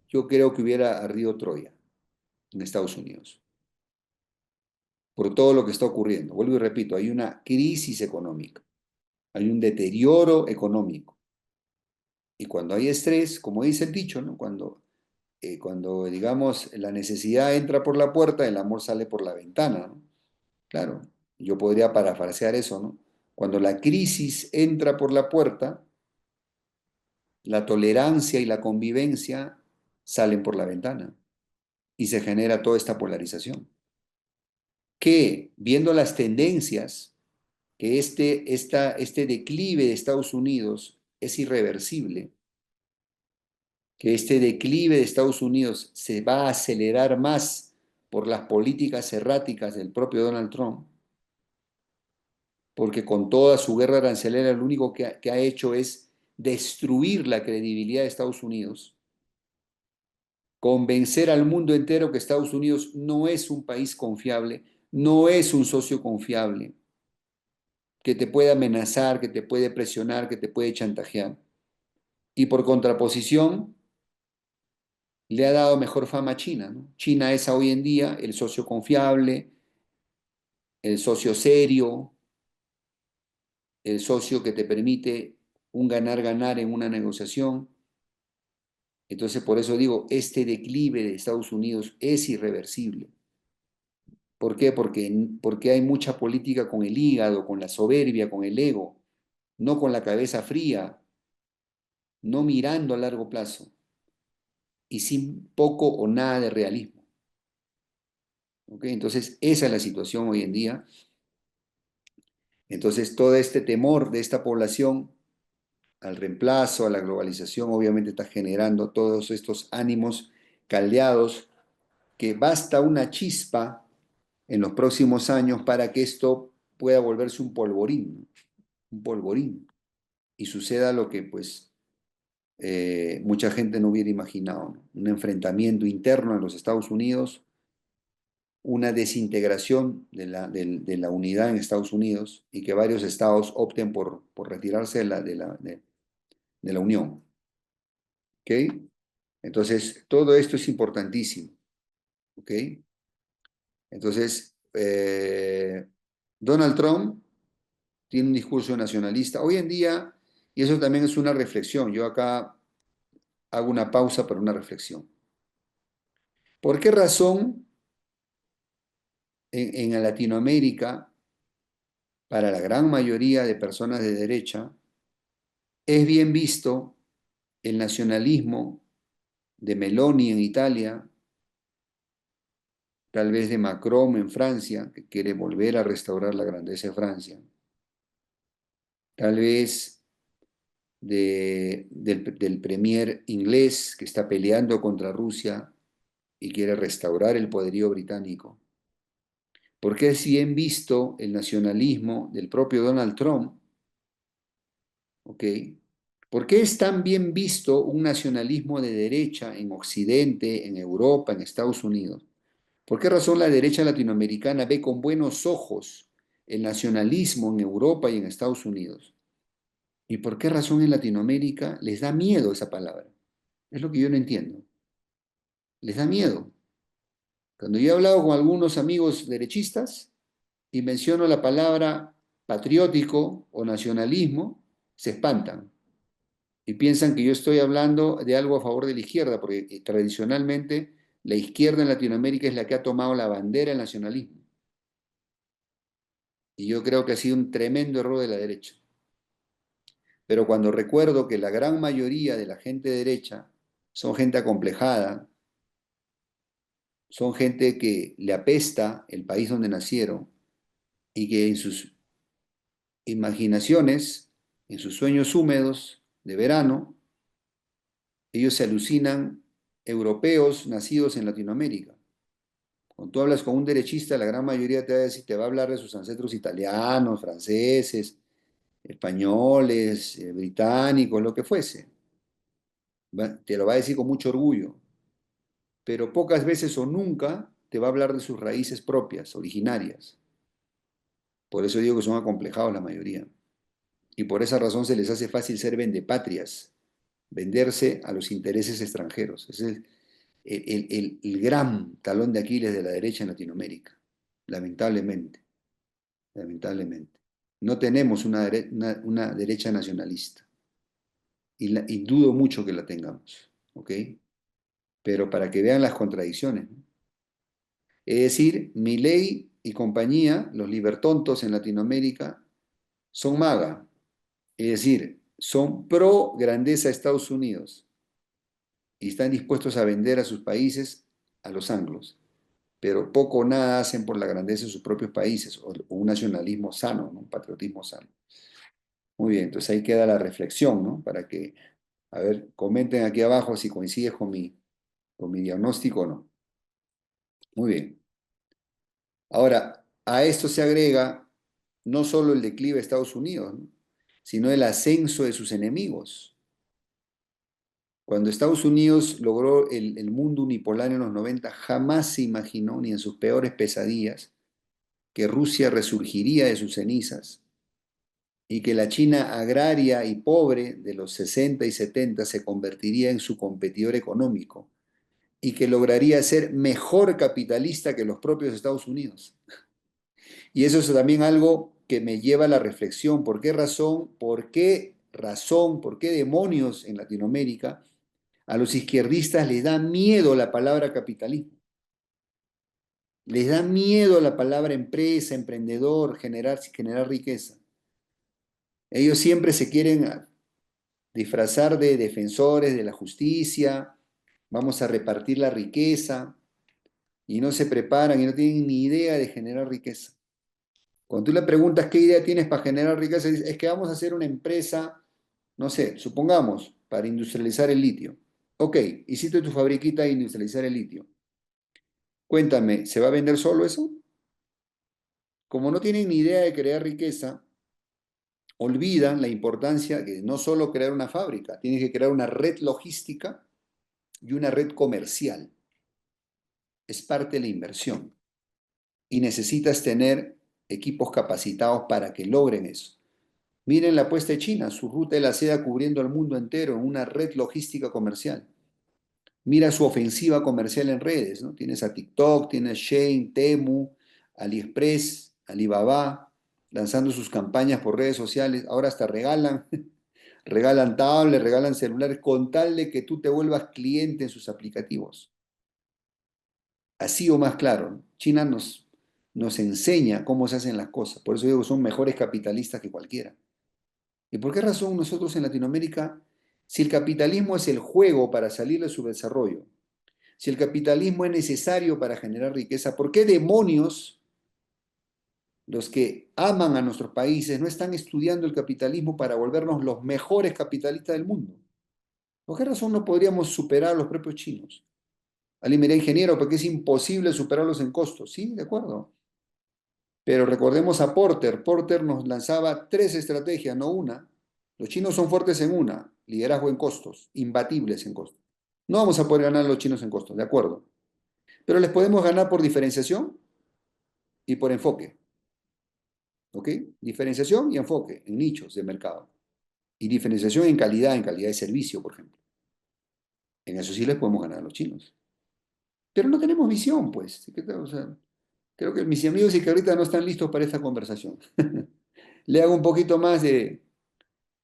yo creo que hubiera ardido Troya en Estados Unidos, por todo lo que está ocurriendo. Vuelvo y repito, hay una crisis económica, hay un deterioro económico. Y cuando hay estrés, como dice el dicho, ¿no? Cuando, digamos, la necesidad entra por la puerta, el amor sale por la ventana, ¿no? Claro, yo podría parafrasear eso, ¿no? Cuando la crisis entra por la puerta, la tolerancia y la convivencia salen por la ventana y se genera toda esta polarización. Que, viendo las tendencias que este declive de Estados Unidos es irreversible, que este declive de Estados Unidos se va a acelerar más por las políticas erráticas del propio Donald Trump, porque con toda su guerra arancelaria lo único que ha hecho es destruir la credibilidad de Estados Unidos, convencer al mundo entero que Estados Unidos no es un país confiable, no es un socio confiable, que te puede amenazar, que te puede presionar, que te puede chantajear. Y por contraposición, le ha dado mejor fama a China, ¿no? China es hoy en día el socio confiable, el socio serio, el socio que te permite un ganar-ganar en una negociación. Entonces, por eso digo, este declive de Estados Unidos es irreversible. ¿Por qué? Porque hay mucha política con el hígado, con la soberbia, con el ego, no con la cabeza fría, no mirando a largo plazo y sin poco o nada de realismo. ¿Ok? Entonces, esa es la situación hoy en día. Entonces, todo este temor de esta población al reemplazo, a la globalización, obviamente está generando todos estos ánimos caldeados que basta una chispa en los próximos años para que esto pueda volverse un polvorín, y suceda lo que pues mucha gente no hubiera imaginado, ¿no? Un enfrentamiento interno en los Estados Unidos, una desintegración de la unidad en Estados Unidos y que varios estados opten por retirarse de la Unión. ¿Ok? Entonces, todo esto es importantísimo. ¿Ok? Entonces, Donald Trump tiene un discurso nacionalista. Hoy en día, y eso también es una reflexión, yo acá hago una pausa para una reflexión. ¿Por qué razón en Latinoamérica, para la gran mayoría de personas de derecha, es bien visto el nacionalismo de Meloni en Italia, tal vez de Macron en Francia, que quiere volver a restaurar la grandeza de Francia, tal vez del premier inglés que está peleando contra Rusia y quiere restaurar el poderío británico? ¿Por qué es bien visto el nacionalismo del propio Donald Trump? ¿Ok? ¿Por qué es tan bien visto un nacionalismo de derecha en Occidente, en Europa, en Estados Unidos? ¿Por qué razón la derecha latinoamericana ve con buenos ojos el nacionalismo en Europa y en Estados Unidos? ¿Y por qué razón en Latinoamérica les da miedo esa palabra? Es lo que yo no entiendo. Les da miedo. Cuando yo he hablado con algunos amigos derechistas y menciono la palabra patriótico o nacionalismo, se espantan y piensan que yo estoy hablando de algo a favor de la izquierda, porque tradicionalmente la izquierda en Latinoamérica es la que ha tomado la bandera del nacionalismo. Y yo creo que ha sido un tremendo error de la derecha. Pero cuando recuerdo que la gran mayoría de la gente derecha son gente acomplejada, son gente que le apesta el país donde nacieron y que en sus imaginaciones, en sus sueños húmedos de verano, ellos se alucinan europeos nacidos en Latinoamérica. Cuando tú hablas con un derechista, la gran mayoría te va a decir, te va a hablar de sus ancestros italianos, franceses, españoles, británicos, lo que fuese. Te lo va a decir con mucho orgullo, pero pocas veces o nunca te va a hablar de sus raíces propias, originarias. Por eso digo que son acomplejados la mayoría. Y por esa razón se les hace fácil ser vendepatrias, venderse a los intereses extranjeros. Ese es el gran talón de Aquiles de la derecha en Latinoamérica, lamentablemente, lamentablemente. No tenemos una derecha nacionalista y dudo mucho que la tengamos, ¿ok? Pero para que vean las contradicciones, ¿no? Es decir, Milei y compañía, los libertontos en Latinoamérica, son MAGA, es decir, son pro grandeza de Estados Unidos y están dispuestos a vender a sus países a los anglos. pero poco o nada hacen por la grandeza de sus propios países, o un nacionalismo sano, ¿no? Un patriotismo sano. Muy bien, entonces ahí queda la reflexión, ¿no? Para que, a ver, comenten aquí abajo si coincides con mi diagnóstico o no. Muy bien. Ahora, a esto se agrega no solo el declive de Estados Unidos, ¿no? Sino el ascenso de sus enemigos. Cuando Estados Unidos logró el mundo unipolar en los 90, jamás se imaginó, ni en sus peores pesadillas, que Rusia resurgiría de sus cenizas y que la China agraria y pobre de los 60 y 70 se convertiría en su competidor económico y que lograría ser mejor capitalista que los propios Estados Unidos. Y eso es también algo que me lleva a la reflexión. ¿Por qué razón? ¿Por qué demonios en Latinoamérica a los izquierdistas les da miedo la palabra capitalismo? Les da miedo la palabra empresa, emprendedor, generar riqueza. Ellos siempre se quieren disfrazar de defensores de la justicia, vamos a repartir la riqueza, y no se preparan y no tienen ni idea de generar riqueza. Cuando tú le preguntas qué idea tienes para generar riqueza, dice, es que vamos a hacer una empresa, no sé, supongamos, para industrializar el litio. Ok, hiciste tu fabriquita de industrializar el litio. Cuéntame, ¿se va a vender solo eso? Como no tienen ni idea de crear riqueza, olvidan la importancia de no solo crear una fábrica, tienes que crear una red logística y una red comercial. Es parte de la inversión. Y necesitas tener equipos capacitados para que logren eso. Miren la apuesta de China, su ruta de la seda cubriendo el mundo entero en una red logística comercial. Mira su ofensiva comercial en redes, ¿no? Tienes a TikTok, tienes Shein, Temu, AliExpress, Alibaba, lanzando sus campañas por redes sociales. Ahora hasta regalan, regalan tablets, regalan celulares, con tal de que tú te vuelvas cliente en sus aplicativos. Así o más claro, ¿no? China nos enseña cómo se hacen las cosas. Por eso digo que son mejores capitalistas que cualquiera. ¿Y por qué razón nosotros en Latinoamérica, si el capitalismo es el juego para salir de su desarrollo, si el capitalismo es necesario para generar riqueza, ¿por qué demonios los que aman a nuestros países no están estudiando el capitalismo para volvernos los mejores capitalistas del mundo? ¿Por qué razón no podríamos superar a los propios chinos? Alguien me dirá, ingeniero, porque es imposible superarlos en costos. Sí, de acuerdo. Pero recordemos a Porter. Porter nos lanzaba tres estrategias, no una. Los chinos son fuertes en una, liderazgo en costos, imbatibles en costos. No vamos a poder ganar a los chinos en costos, de acuerdo. Pero les podemos ganar por diferenciación y por enfoque. ¿Ok? Diferenciación y enfoque en nichos de mercado. Y diferenciación en calidad de servicio, por ejemplo. En eso sí les podemos ganar a los chinos. Pero no tenemos visión, pues. O sea, creo que mis amigos y que ahorita no están listos para esta conversación. Le hago un poquito más de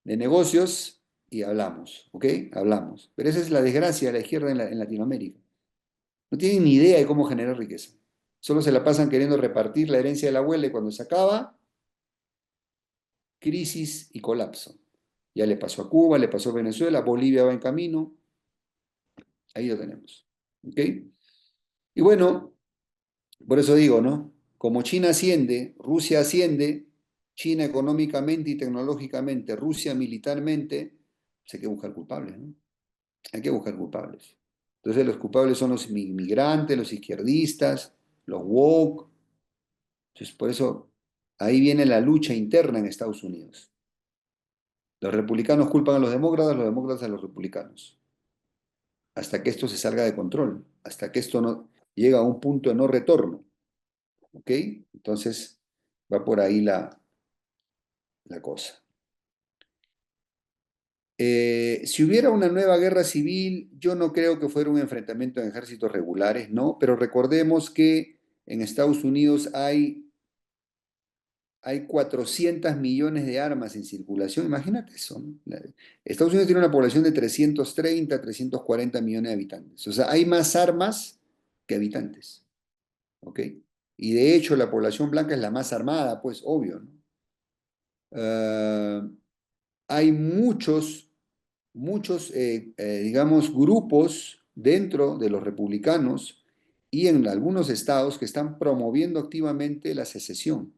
negocios y hablamos, ¿ok? Hablamos. Pero esa es la desgracia de la izquierda en Latinoamérica. No tienen ni idea de cómo generar riqueza. Solo se la pasan queriendo repartir la herencia de la abuela y cuando se acaba, crisis y colapso. Ya le pasó a Cuba, le pasó a Venezuela, Bolivia va en camino, ahí lo tenemos, ¿ok? Y bueno, por eso digo, ¿no? Como China asciende, Rusia asciende, China económicamente y tecnológicamente, Rusia militarmente, pues hay que buscar culpables, ¿no? Hay que buscar culpables. Entonces los culpables son los inmigrantes, los izquierdistas, los woke. Entonces por eso ahí viene la lucha interna en Estados Unidos. Los republicanos culpan a los demócratas a los republicanos. Hasta que esto se salga de control, hasta que esto no llega a un punto de no retorno. ¿Ok? Entonces va por ahí la cosa. Si hubiera una nueva guerra civil, yo no creo que fuera un enfrentamiento de ejércitos regulares, ¿no? Pero recordemos que en Estados Unidos hay 400 millones de armas en circulación. Imagínate eso, ¿no? Estados Unidos tiene una población de 330, 340 millones de habitantes. O sea, hay más armas que habitantes, ¿ok? Y de hecho la población blanca es la más armada, pues obvio, ¿no? Ah, hay muchos, digamos, grupos dentro de los republicanos y en algunos estados que están promoviendo activamente la secesión.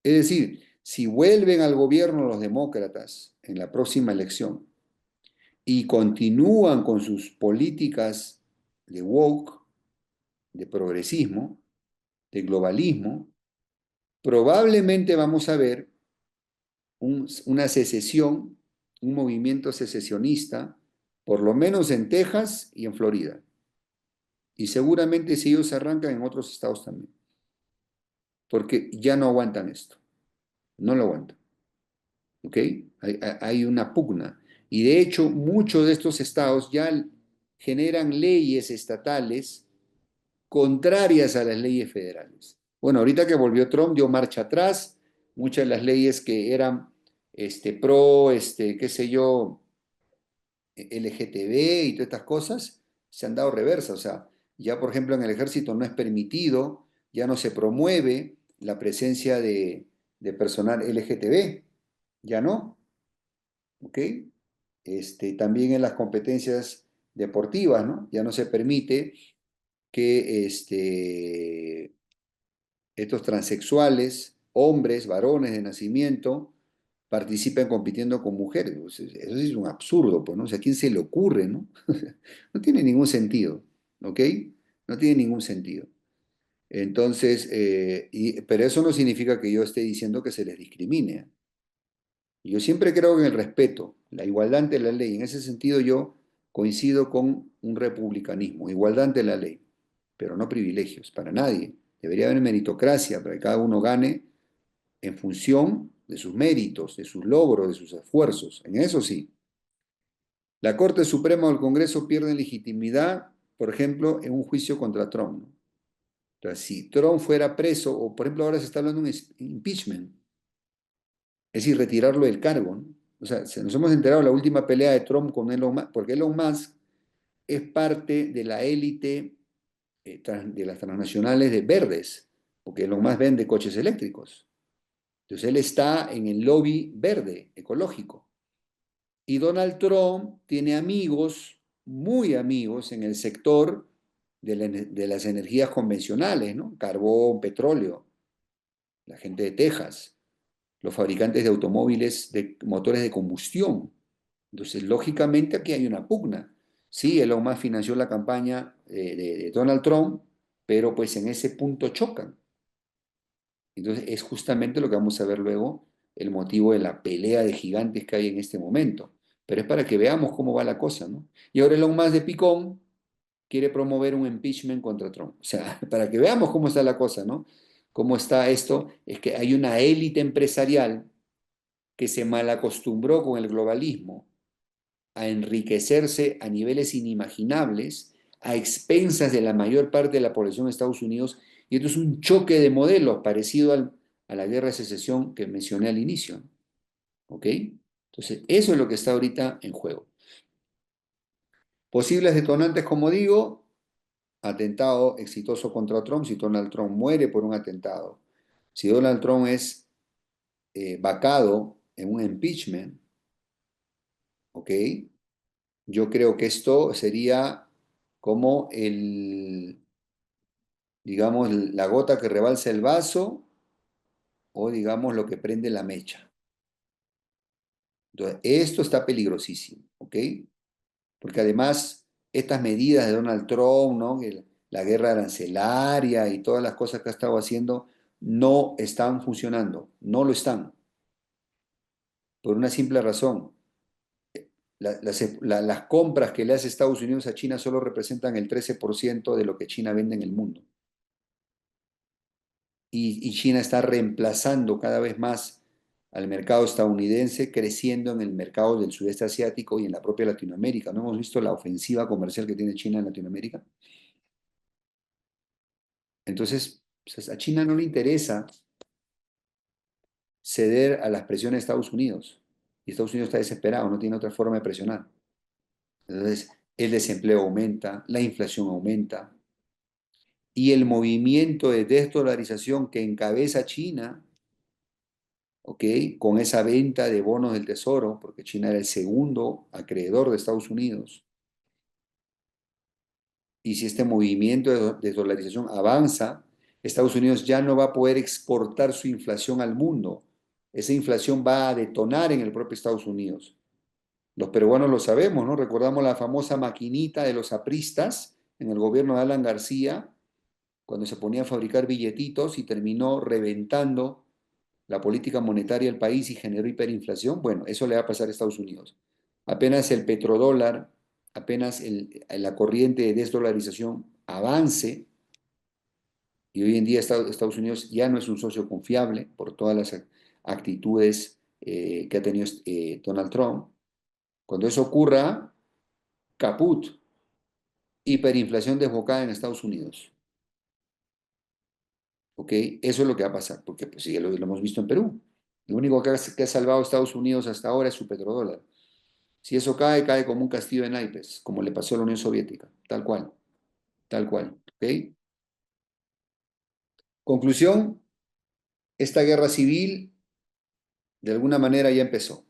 Es decir, si vuelven al gobierno los demócratas en la próxima elección y continúan con sus políticas de woke, de progresismo, de globalismo, probablemente vamos a ver una secesión, un movimiento secesionista, por lo menos en Texas y en Florida. Y seguramente si ellos arrancan en otros estados también, porque ya no aguantan esto, no lo aguantan. ¿Ok? Hay una pugna. Y de hecho, muchos de estos estados ya generan leyes estatales contrarias a las leyes federales. Bueno, ahorita que volvió Trump dio marcha atrás, muchas de las leyes que eran pro, qué sé yo, LGTB y todas estas cosas, se han dado reversa. O sea, ya por ejemplo en el ejército no es permitido, ya no se promueve la presencia de personal LGTB, ya no, ¿ok? También en las competencias deportivas, ¿no? Ya no se permite que estos transexuales, hombres, varones de nacimiento, participen compitiendo con mujeres. Pues, eso sí es un absurdo, pues, ¿no? O sea, ¿a quién se le ocurre, no? No tiene ningún sentido, ¿ok? No tiene ningún sentido. Entonces, pero eso no significa que yo esté diciendo que se les discrimine. Yo siempre creo en el respeto, la igualdad ante la ley. En ese sentido yo coincido con un republicanismo, igualdad ante la ley, pero no privilegios para nadie. Debería haber meritocracia para que cada uno gane en función de sus méritos, de sus logros, de sus esfuerzos. En eso sí. La Corte Suprema o el Congreso pierden legitimidad, por ejemplo, en un juicio contra Trump, ¿no? O sea, si Trump fuera preso, o por ejemplo ahora se está hablando de un impeachment, es decir, retirarlo del cargo, ¿no? O sea, nos hemos enterado de la última pelea de Trump con Elon Musk, porque Elon Musk es parte de la élite de las transnacionales de verdes, porque Elon Musk vende coches eléctricos. Entonces él está en el lobby verde, ecológico. Y Donald Trump tiene amigos, muy amigos, en el sector de las energías convencionales, ¿no? Carbón, petróleo, la gente de Texas, los fabricantes de automóviles de motores de combustión. Entonces, lógicamente aquí hay una pugna. Sí, Elon Musk financió la campaña de Donald Trump, pero pues en ese punto chocan. Entonces, es justamente lo que vamos a ver luego, el motivo de la pelea de gigantes que hay en este momento. Pero es para que veamos cómo va la cosa, ¿no? Y ahora Elon Musk de picón quiere promover un impeachment contra Trump. O sea, para que veamos cómo está la cosa, ¿no? Cómo está esto, es que hay una élite empresarial que se malacostumbró con el globalismo a enriquecerse a niveles inimaginables a expensas de la mayor parte de la población de Estados Unidos, y esto es un choque de modelos parecido a la guerra de secesión que mencioné al inicio, ¿ok? Entonces, eso es lo que está ahorita en juego. Posibles detonantes, como digo, atentado exitoso contra Trump, si Donald Trump muere por un atentado, si Donald Trump es vacado en un impeachment, ¿ok? Yo creo que esto sería como digamos, la gota que rebalsa el vaso o, digamos, lo que prende la mecha. Entonces, esto está peligrosísimo, ¿ok? Porque además, estas medidas de Donald Trump, ¿no? La guerra arancelaria y todas las cosas que ha estado haciendo no están funcionando, no lo están, por una simple razón. Las compras que le hace Estados Unidos a China solo representan el 13% de lo que China vende en el mundo. Y China está reemplazando cada vez más al mercado estadounidense, creciendo en el mercado del sudeste asiático y en la propia Latinoamérica. ¿No hemos visto la ofensiva comercial que tiene China en Latinoamérica? Entonces, pues, a China no le interesa ceder a las presiones de Estados Unidos. Y Estados Unidos está desesperado, no tiene otra forma de presionar. Entonces, el desempleo aumenta, la inflación aumenta, y el movimiento de desdolarización que encabeza China, ¿ok? Con esa venta de bonos del Tesoro, porque China era el segundo acreedor de Estados Unidos, y si este movimiento de desdolarización avanza, Estados Unidos ya no va a poder exportar su inflación al mundo. Esa inflación va a detonar en el propio Estados Unidos. Los peruanos lo sabemos, ¿no? Recordamos la famosa maquinita de los apristas en el gobierno de Alan García, cuando se ponía a fabricar billetitos y terminó reventando la política monetaria del país y generó hiperinflación. Bueno, eso le va a pasar a Estados Unidos. Apenas el petrodólar, apenas la corriente de desdolarización avance, y hoy en día Estados Unidos ya no es un socio confiable por todas las actitudes que ha tenido Donald Trump. Cuando eso ocurra, caput, hiperinflación desbocada en Estados Unidos. ¿Ok? Eso es lo que va a pasar, porque pues, sí, ya lo hemos visto en Perú. Lo único que ha salvado a Estados Unidos hasta ahora es su petrodólar. Si eso cae, cae como un castillo de naipes, como le pasó a la Unión Soviética, tal cual. ¿Ok? Conclusión, esta guerra civil de alguna manera ya empezó,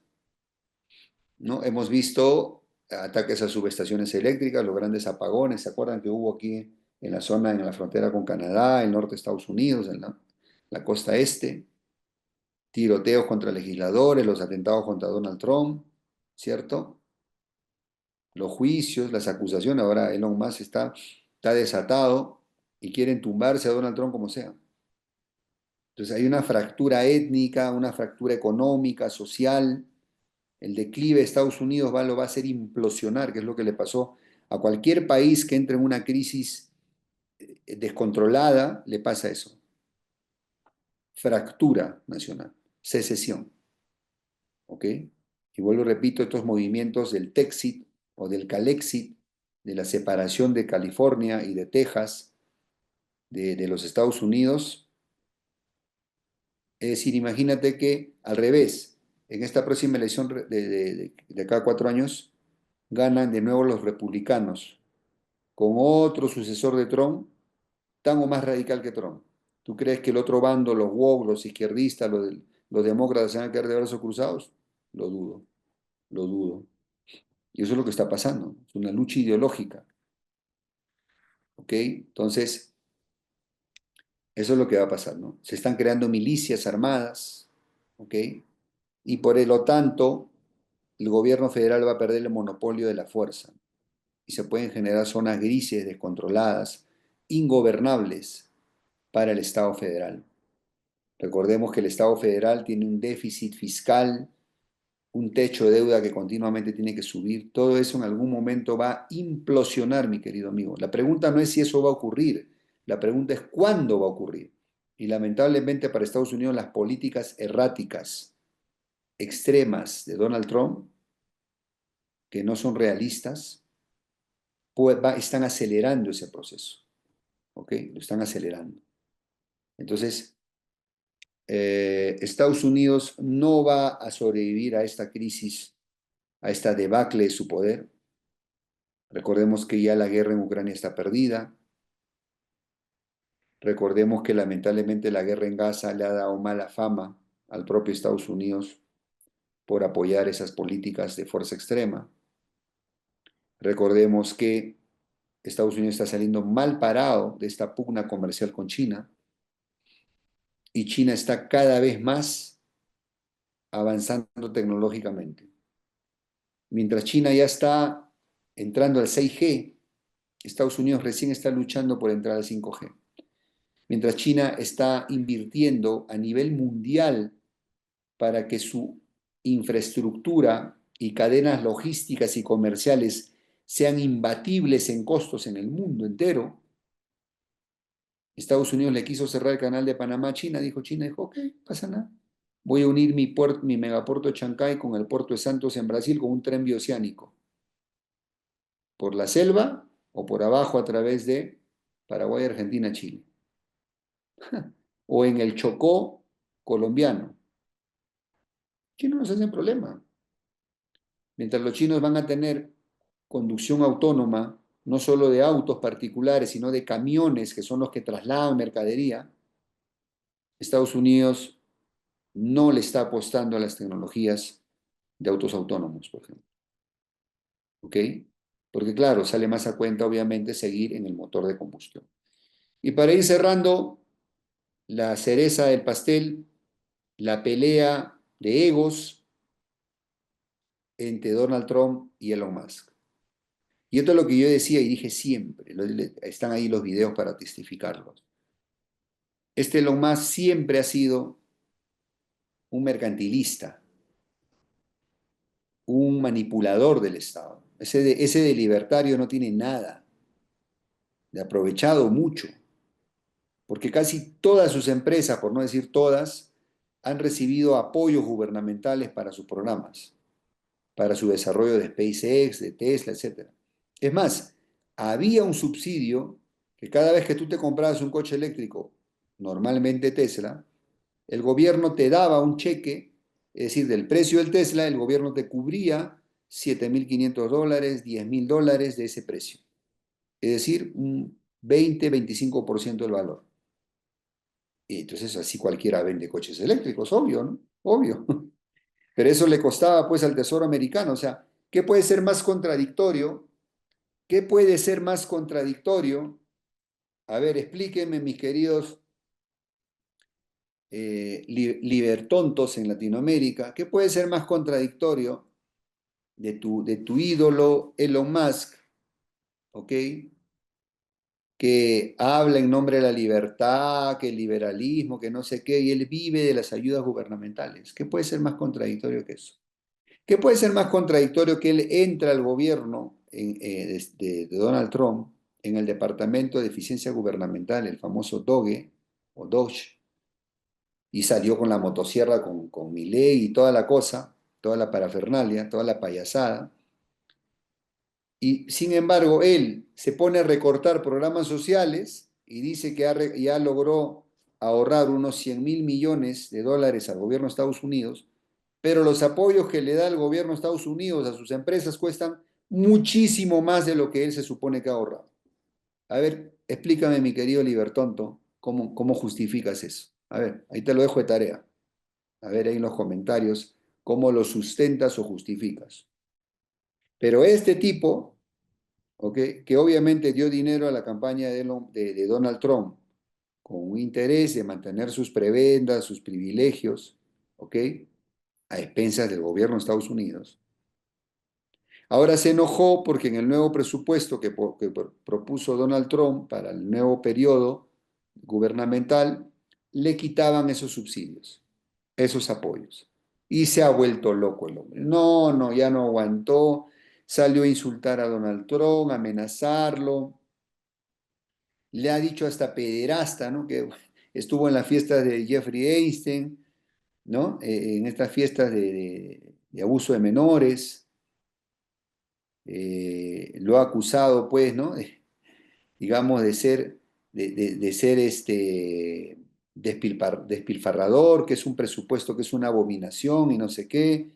¿no? Hemos visto ataques a subestaciones eléctricas, los grandes apagones, ¿se acuerdan que hubo aquí en la zona, en la frontera con Canadá, el norte de Estados Unidos, en la costa este? Tiroteos contra legisladores, los atentados contra Donald Trump, ¿cierto? Los juicios, las acusaciones, ahora Elon Musk está desatado y quieren tumbarse a Donald Trump como sea. Entonces hay una fractura étnica, una fractura económica, social. El declive de Estados Unidos lo va a hacer implosionar, que es lo que le pasó a cualquier país que entre en una crisis descontrolada, le pasa eso. Fractura nacional, secesión. ¿Ok? Y vuelvo y repito, estos movimientos del Texit o del Calexit, de la separación de California y de Texas, de los Estados Unidos, es decir, imagínate que al revés, en esta próxima elección de cada 4 años, ganan de nuevo los republicanos, con otro sucesor de Trump, tan o más radical que Trump. ¿Tú crees que el otro bando, los woke, los izquierdistas, los demócratas, se van a quedar de brazos cruzados? Lo dudo, lo dudo. Y eso es lo que está pasando. Es una lucha ideológica. ¿Ok? Entonces, eso es lo que va a pasar, ¿no? Se están creando milicias armadas. ¿Ok? Y por lo tanto, el gobierno federal va a perder el monopolio de la fuerza. Y se pueden generar zonas grises, descontroladas, ingobernables para el Estado federal. Recordemos que el Estado federal tiene un déficit fiscal, un techo de deuda que continuamente tiene que subir. Todo eso en algún momento va a implosionar, mi querido amigo. La pregunta no es si eso va a ocurrir, la pregunta es cuándo va a ocurrir. Y lamentablemente para Estados Unidos las políticas erráticas, extremas de Donald Trump, que no son realistas, pues están acelerando ese proceso. ¿Ok? Lo están acelerando. Entonces, Estados Unidos no va a sobrevivir a esta crisis, a esta debacle de su poder. Recordemos que ya la guerra en Ucrania está perdida. Recordemos que lamentablemente la guerra en Gaza le ha dado mala fama al propio Estados Unidos por apoyar esas políticas de fuerza extrema. Recordemos que Estados Unidos está saliendo mal parado de esta pugna comercial con China y China está cada vez más avanzando tecnológicamente. Mientras China ya está entrando al 6G, Estados Unidos recién está luchando por entrar al 5G. Mientras China está invirtiendo a nivel mundial para que su infraestructura y cadenas logísticas y comerciales sean imbatibles en costos en el mundo entero. Estados Unidos le quiso cerrar el canal de Panamá a China dijo, ok, pasa nada. Voy a unir mi megapuerto de Chancay con el puerto de Santos en Brasil con un tren bioceánico. Por la selva o por abajo a través de Paraguay, Argentina, Chile. O en el Chocó colombiano. Chinos no se hacen problema. Mientras los chinos van a tener conducción autónoma, no solo de autos particulares, sino de camiones que son los que trasladan mercadería, Estados Unidos no le está apostando a las tecnologías de autos autónomos, por ejemplo. ¿Ok? porque claro, sale más a cuenta obviamente seguir en el motor de combustión. Y para ir cerrando, la cereza del pastel, la pelea de egos entre Donald Trump y Elon Musk. Y esto es lo que yo decía y dije siempre, están ahí los videos para testificarlos. Este Elon Musk siempre ha sido un mercantilista, un manipulador del Estado. Ese de libertario no tiene nada, de aprovechado mucho, porque casi todas sus empresas, por no decir todas, han recibido apoyos gubernamentales para sus programas, para su desarrollo de SpaceX, de Tesla, etc. Es más, había un subsidio que cada vez que tú te comprabas un coche eléctrico, normalmente Tesla, el gobierno te daba un cheque, es decir, del precio del Tesla, el gobierno te cubría $7.500, $10.000 de ese precio. Es decir, un 20-25% del valor. Y entonces así cualquiera vende coches eléctricos, obvio, ¿no? Obvio. Pero eso le costaba pues al Tesoro americano. O sea, ¿qué puede ser más contradictorio? ¿Qué puede ser más contradictorio? A ver, explíquenme, mis queridos libertontos en Latinoamérica, ¿qué puede ser más contradictorio de tu ídolo Elon Musk, ¿ok? Que habla en nombre de la libertad, que el liberalismo, que no sé qué, y él vive de las ayudas gubernamentales. ¿Qué puede ser más contradictorio que eso? ¿Qué puede ser más contradictorio que él entra al gobierno de Donald Trump en el Departamento de Eficiencia Gubernamental, el famoso DOGE o DOGE, y salió con la motosierra con Milei y toda la cosa, toda la parafernalia, toda la payasada? Y sin embargo, él se pone a recortar programas sociales y dice que ya logró ahorrar unos 100.000 millones de dólares al gobierno de Estados Unidos, pero los apoyos que le da el gobierno de Estados Unidos a sus empresas cuestan muchísimo más de lo que él se supone que ha ahorrado. A ver, explícame, mi querido Libertonto, cómo justificas eso. A ver, ahí te lo dejo de tarea. A ver ahí en los comentarios cómo lo sustentas o justificas. Pero este tipo, ¿ok? Que obviamente dio dinero a la campaña de Donald Trump con un interés de mantener sus prebendas, sus privilegios, ¿ok? A expensas del gobierno de Estados Unidos. Ahora se enojó porque en el nuevo presupuesto que propuso Donald Trump para el nuevo periodo gubernamental, le quitaban esos subsidios, esos apoyos. Y se ha vuelto loco el hombre. No, no, ya no aguantó. Salió a insultar a Donald Trump, a amenazarlo. Le ha dicho hasta pederasta, ¿no? Que estuvo en las fiestas de Jeffrey Einstein, ¿no? En estas fiestas de abuso de menores. Lo ha acusado, pues, ¿no? Digamos, de ser despilfarrador, que es un presupuesto que es una abominación y no sé qué,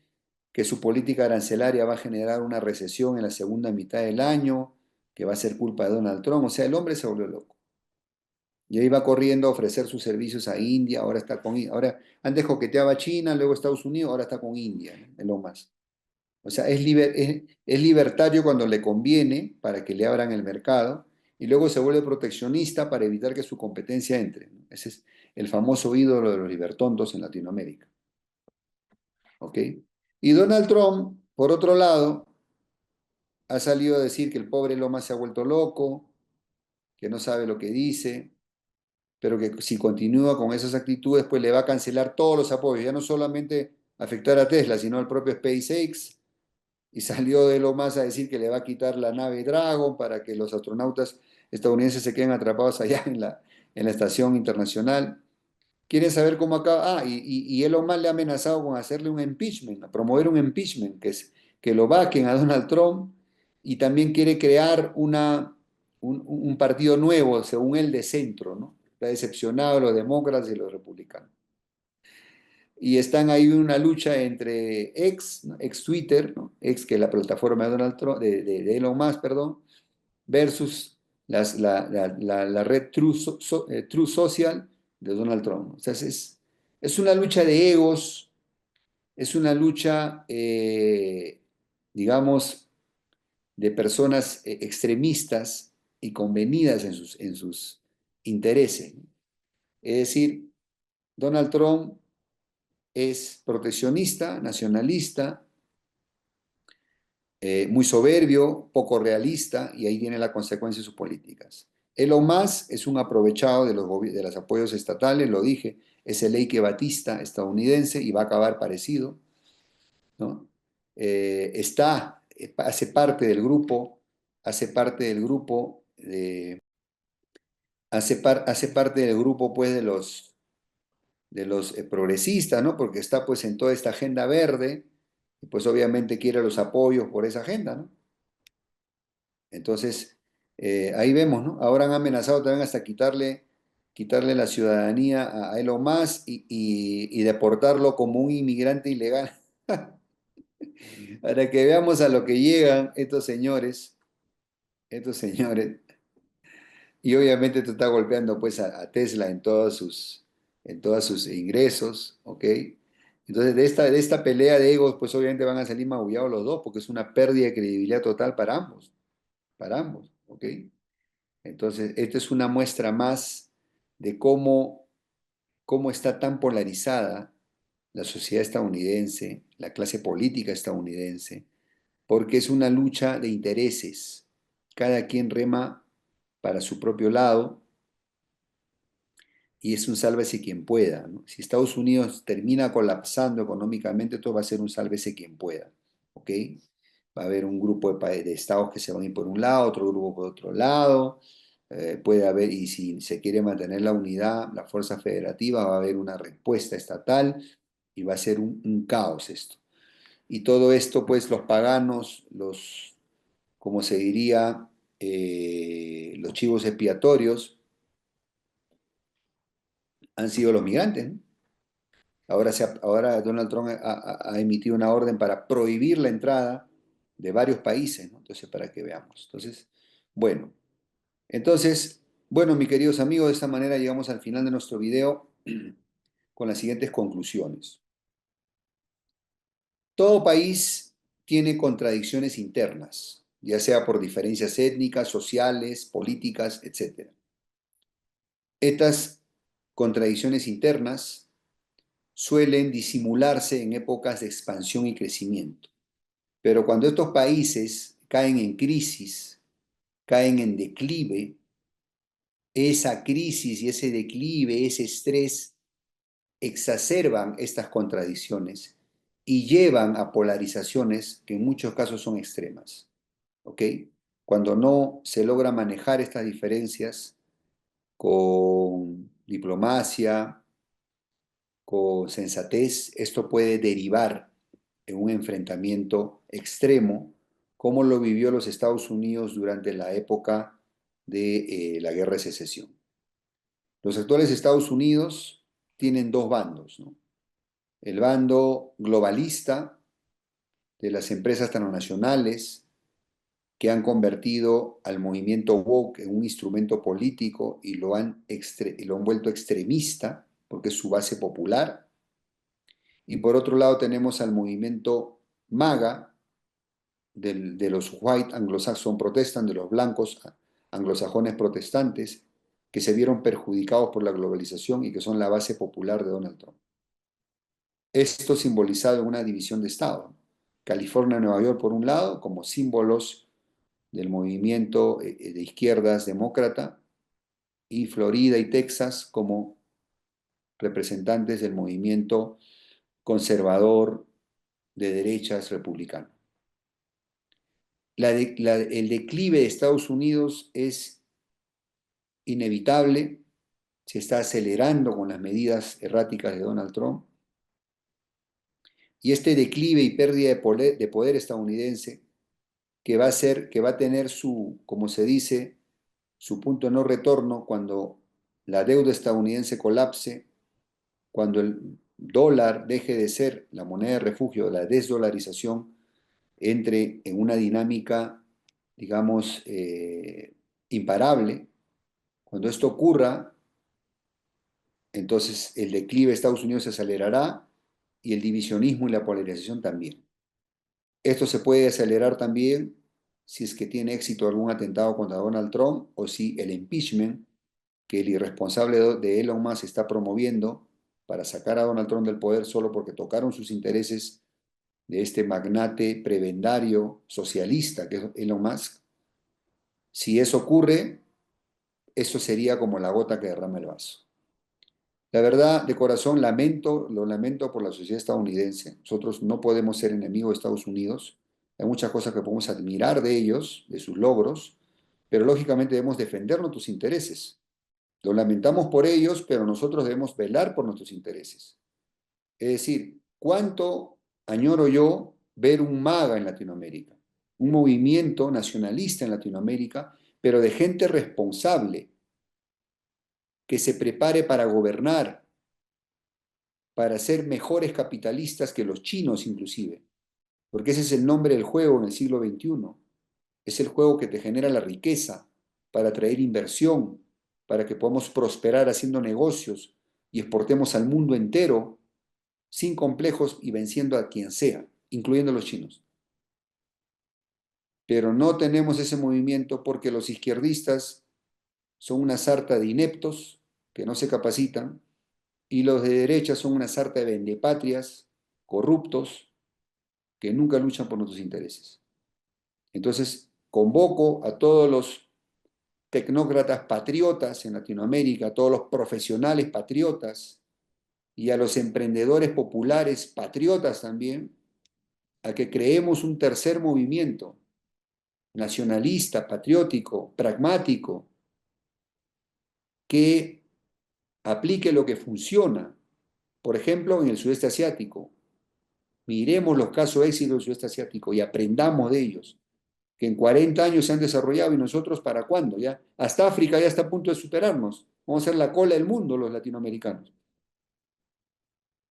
que su política arancelaria va a generar una recesión en la segunda mitad del año, que va a ser culpa de Donald Trump. O sea, el hombre se volvió loco. Y ahí va corriendo a ofrecer sus servicios a India, ahora está con ahora antes coqueteaba a China, luego Estados Unidos, ahora está con India, ¿no? Es lo más. O sea, es libertario cuando le conviene para que le abran el mercado y luego se vuelve proteccionista para evitar que su competencia entre, ¿no? Ese es el famoso ídolo de los libertontos en Latinoamérica. ¿Ok? Y Donald Trump, por otro lado, ha salido a decir que el pobre Loma se ha vuelto loco, que no sabe lo que dice, pero que si continúa con esas actitudes, pues le va a cancelar todos los apoyos, ya no solamente afectar a Tesla, sino al propio SpaceX. Y salió de lo más a decir que le va a quitar la nave Dragon para que los astronautas estadounidenses se queden atrapados allá en la estación internacional. ¿Quieren saber cómo acaba? Y Elon Musk le ha amenazado con hacerle un impeachment, a promover un impeachment, que es que lo vaquen a Donald Trump, y también quiere crear un partido nuevo, según él, de centro, ¿no? Está decepcionado de los demócratas y los republicanos. Y están ahí en una lucha entre ¿no? Ex Twitter, ¿no? Ex que es la plataforma de Donald Trump, de Elon Musk, perdón, versus la red True Social de Donald Trump. O sea, es una lucha de egos, es una lucha, digamos, de personas extremistas y convenidas en sus intereses. Es decir, Donald Trump es proteccionista, nacionalista, muy soberbio, poco realista, y ahí viene la consecuencia de sus políticas. Elon Musk es un aprovechado de los apoyos estatales, lo dije, es el Eike Batista estadounidense y va a acabar parecido, ¿no? Hace parte del grupo, hace parte del grupo, hace parte del grupo pues de los progresistas, ¿no? Porque está pues en toda esta agenda verde, y pues obviamente quiere los apoyos por esa agenda, ¿no? Entonces, ahí vemos, ¿no? Ahora han amenazado también hasta quitarle la ciudadanía a Elon Musk y deportarlo como un inmigrante ilegal. Para que veamos a lo que llegan estos señores. Y obviamente esto está golpeando pues a Tesla en todos sus ingresos, ¿ok? Entonces de esta pelea de egos pues obviamente van a salir magullados los dos porque es una pérdida de credibilidad total para ambos, ¿ok? Entonces esta es una muestra más de cómo está tan polarizada la sociedad estadounidense, la clase política estadounidense, porque es una lucha de intereses. Cada quien rema para su propio lado y es un sálvese quien pueda, ¿no? Si Estados Unidos termina colapsando económicamente, todo va a ser un sálvese quien pueda, ¿ok? Va a haber un grupo de estados que se van a ir por un lado, otro grupo por otro lado, puede haber, y si se quiere mantener la unidad, la fuerza federativa, va a haber una respuesta estatal y va a ser un caos esto. Y todo esto, pues los paganos, como se diría, los chivos expiatorios, han sido los migrantes, ¿no? Ahora Donald Trump ha emitido una orden para prohibir la entrada de varios países, ¿no? Entonces, para que veamos. Bueno, entonces, bueno, mis queridos amigos, de esta manera llegamos al final de nuestro video con las siguientes conclusiones. Todo país tiene contradicciones internas, ya sea por diferencias étnicas, sociales, políticas, etc. Estas contradicciones internas suelen disimularse en épocas de expansión y crecimiento. Pero cuando estos países caen en crisis, caen en declive, esa crisis y ese declive, ese estrés, exacerban estas contradicciones y llevan a polarizaciones que en muchos casos son extremas. ¿Ok? Cuando no se logra manejar estas diferencias con diplomacia, con sensatez, esto puede derivar en un enfrentamiento extremo, como lo vivió los Estados Unidos durante la época de la Guerra de Secesión. Los actuales Estados Unidos tienen dos bandos, ¿no? El bando globalista de las empresas transnacionales que han convertido al movimiento woke en un instrumento político y lo han vuelto extremista porque es su base popular. Y por otro lado tenemos al movimiento MAGA de los White Anglo-Saxon Protestant, de los blancos anglosajones protestantes, que se vieron perjudicados por la globalización y que son la base popular de Donald Trump. Esto simbolizado en una división de Estado. California y Nueva York por un lado, como símbolos del movimiento de izquierdas demócrata, y Florida y Texas como representantes del movimiento conservador de derechas republicano. El declive de Estados Unidos es inevitable, se está acelerando con las medidas erráticas de Donald Trump, y este declive y pérdida de poder estadounidense que va a tener como se dice, su punto de no retorno cuando la deuda estadounidense colapse, cuando el dólar deje de ser la moneda de refugio, la desdolarización entre en una dinámica, digamos, imparable. Cuando esto ocurra, entonces el declive de Estados Unidos se acelerará y el divisionismo y la polarización también. Esto se puede acelerar también si es que tiene éxito algún atentado contra Donald Trump o si el impeachment que el irresponsable de Elon Musk está promoviendo para sacar a Donald Trump del poder solo porque tocaron sus intereses de este magnate prebendario socialista que es Elon Musk. Si eso ocurre, eso sería como la gota que derrama el vaso. La verdad, de corazón, lo lamento por la sociedad estadounidense. Nosotros no podemos ser enemigos de Estados Unidos. Hay muchas cosas que podemos admirar de ellos, de sus logros, pero lógicamente debemos defender nuestros intereses. Lo lamentamos por ellos, pero nosotros debemos velar por nuestros intereses. Es decir, ¿cuánto añoro yo ver un MAGA en Latinoamérica? Un movimiento nacionalista en Latinoamérica, pero de gente responsable, que se prepare para gobernar, para ser mejores capitalistas que los chinos inclusive, porque ese es el nombre del juego en el siglo XXI. Es el juego que te genera la riqueza para atraer inversión, para que podamos prosperar haciendo negocios y exportemos al mundo entero sin complejos y venciendo a quien sea, incluyendo a los chinos. Pero no tenemos ese movimiento porque los izquierdistas son una sarta de ineptos que no se capacitan y los de derecha son una sarta de vendepatrias, corruptos, que nunca luchan por nuestros intereses. Entonces, convoco a todos los tecnócratas patriotas en Latinoamérica, a todos los profesionales patriotas y a los emprendedores populares patriotas también, a que creemos un tercer movimiento nacionalista, patriótico, pragmático, que aplique lo que funciona. Por ejemplo, en el sudeste asiático. Miremos los casos de éxito del sudeste asiático y aprendamos de ellos, que en 40 años se han desarrollado y nosotros ¿para cuándo? Ya, hasta África ya está a punto de superarnos. Vamos a ser la cola del mundo los latinoamericanos.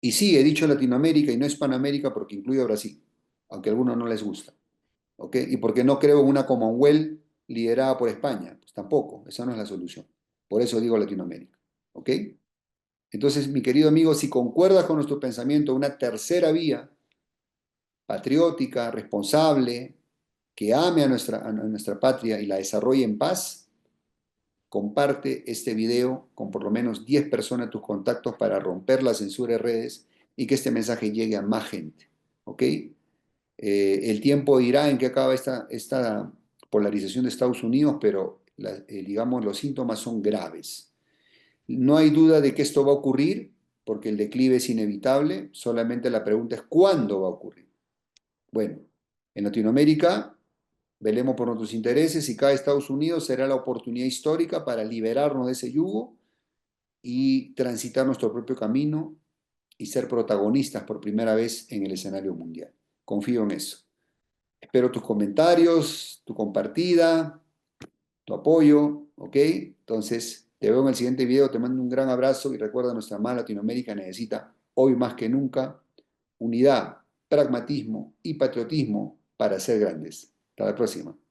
Y sí, he dicho Latinoamérica y no Hispanoamérica porque incluye a Brasil, aunque a algunos no les gusta. ¿Ok? Y porque no creo en una Commonwealth liderada por España. Pues tampoco, esa no es la solución. Por eso digo Latinoamérica. ¿Ok? Entonces, mi querido amigo, si concuerdas con nuestro pensamiento, una tercera vía patriótica, responsable, que ame a nuestra patria y la desarrolle en paz, comparte este video con por lo menos 10 personas de tus contactos para romper la censura de redes y que este mensaje llegue a más gente. ¿Ok? El tiempo dirá en qué acaba esta polarización de Estados Unidos, pero digamos los síntomas son graves. No hay duda de que esto va a ocurrir porque el declive es inevitable, solamente la pregunta es ¿cuándo va a ocurrir? Bueno, en Latinoamérica velemos por nuestros intereses y cada Estados Unidos será la oportunidad histórica para liberarnos de ese yugo y transitar nuestro propio camino y ser protagonistas por primera vez en el escenario mundial. Confío en eso. Espero tus comentarios, tu compartida, tu apoyo, ¿ok? Entonces, te veo en el siguiente video, te mando un gran abrazo y recuerda, nuestra amada Latinoamérica necesita hoy más que nunca unidad, pragmatismo y patriotismo para ser grandes. Hasta la próxima.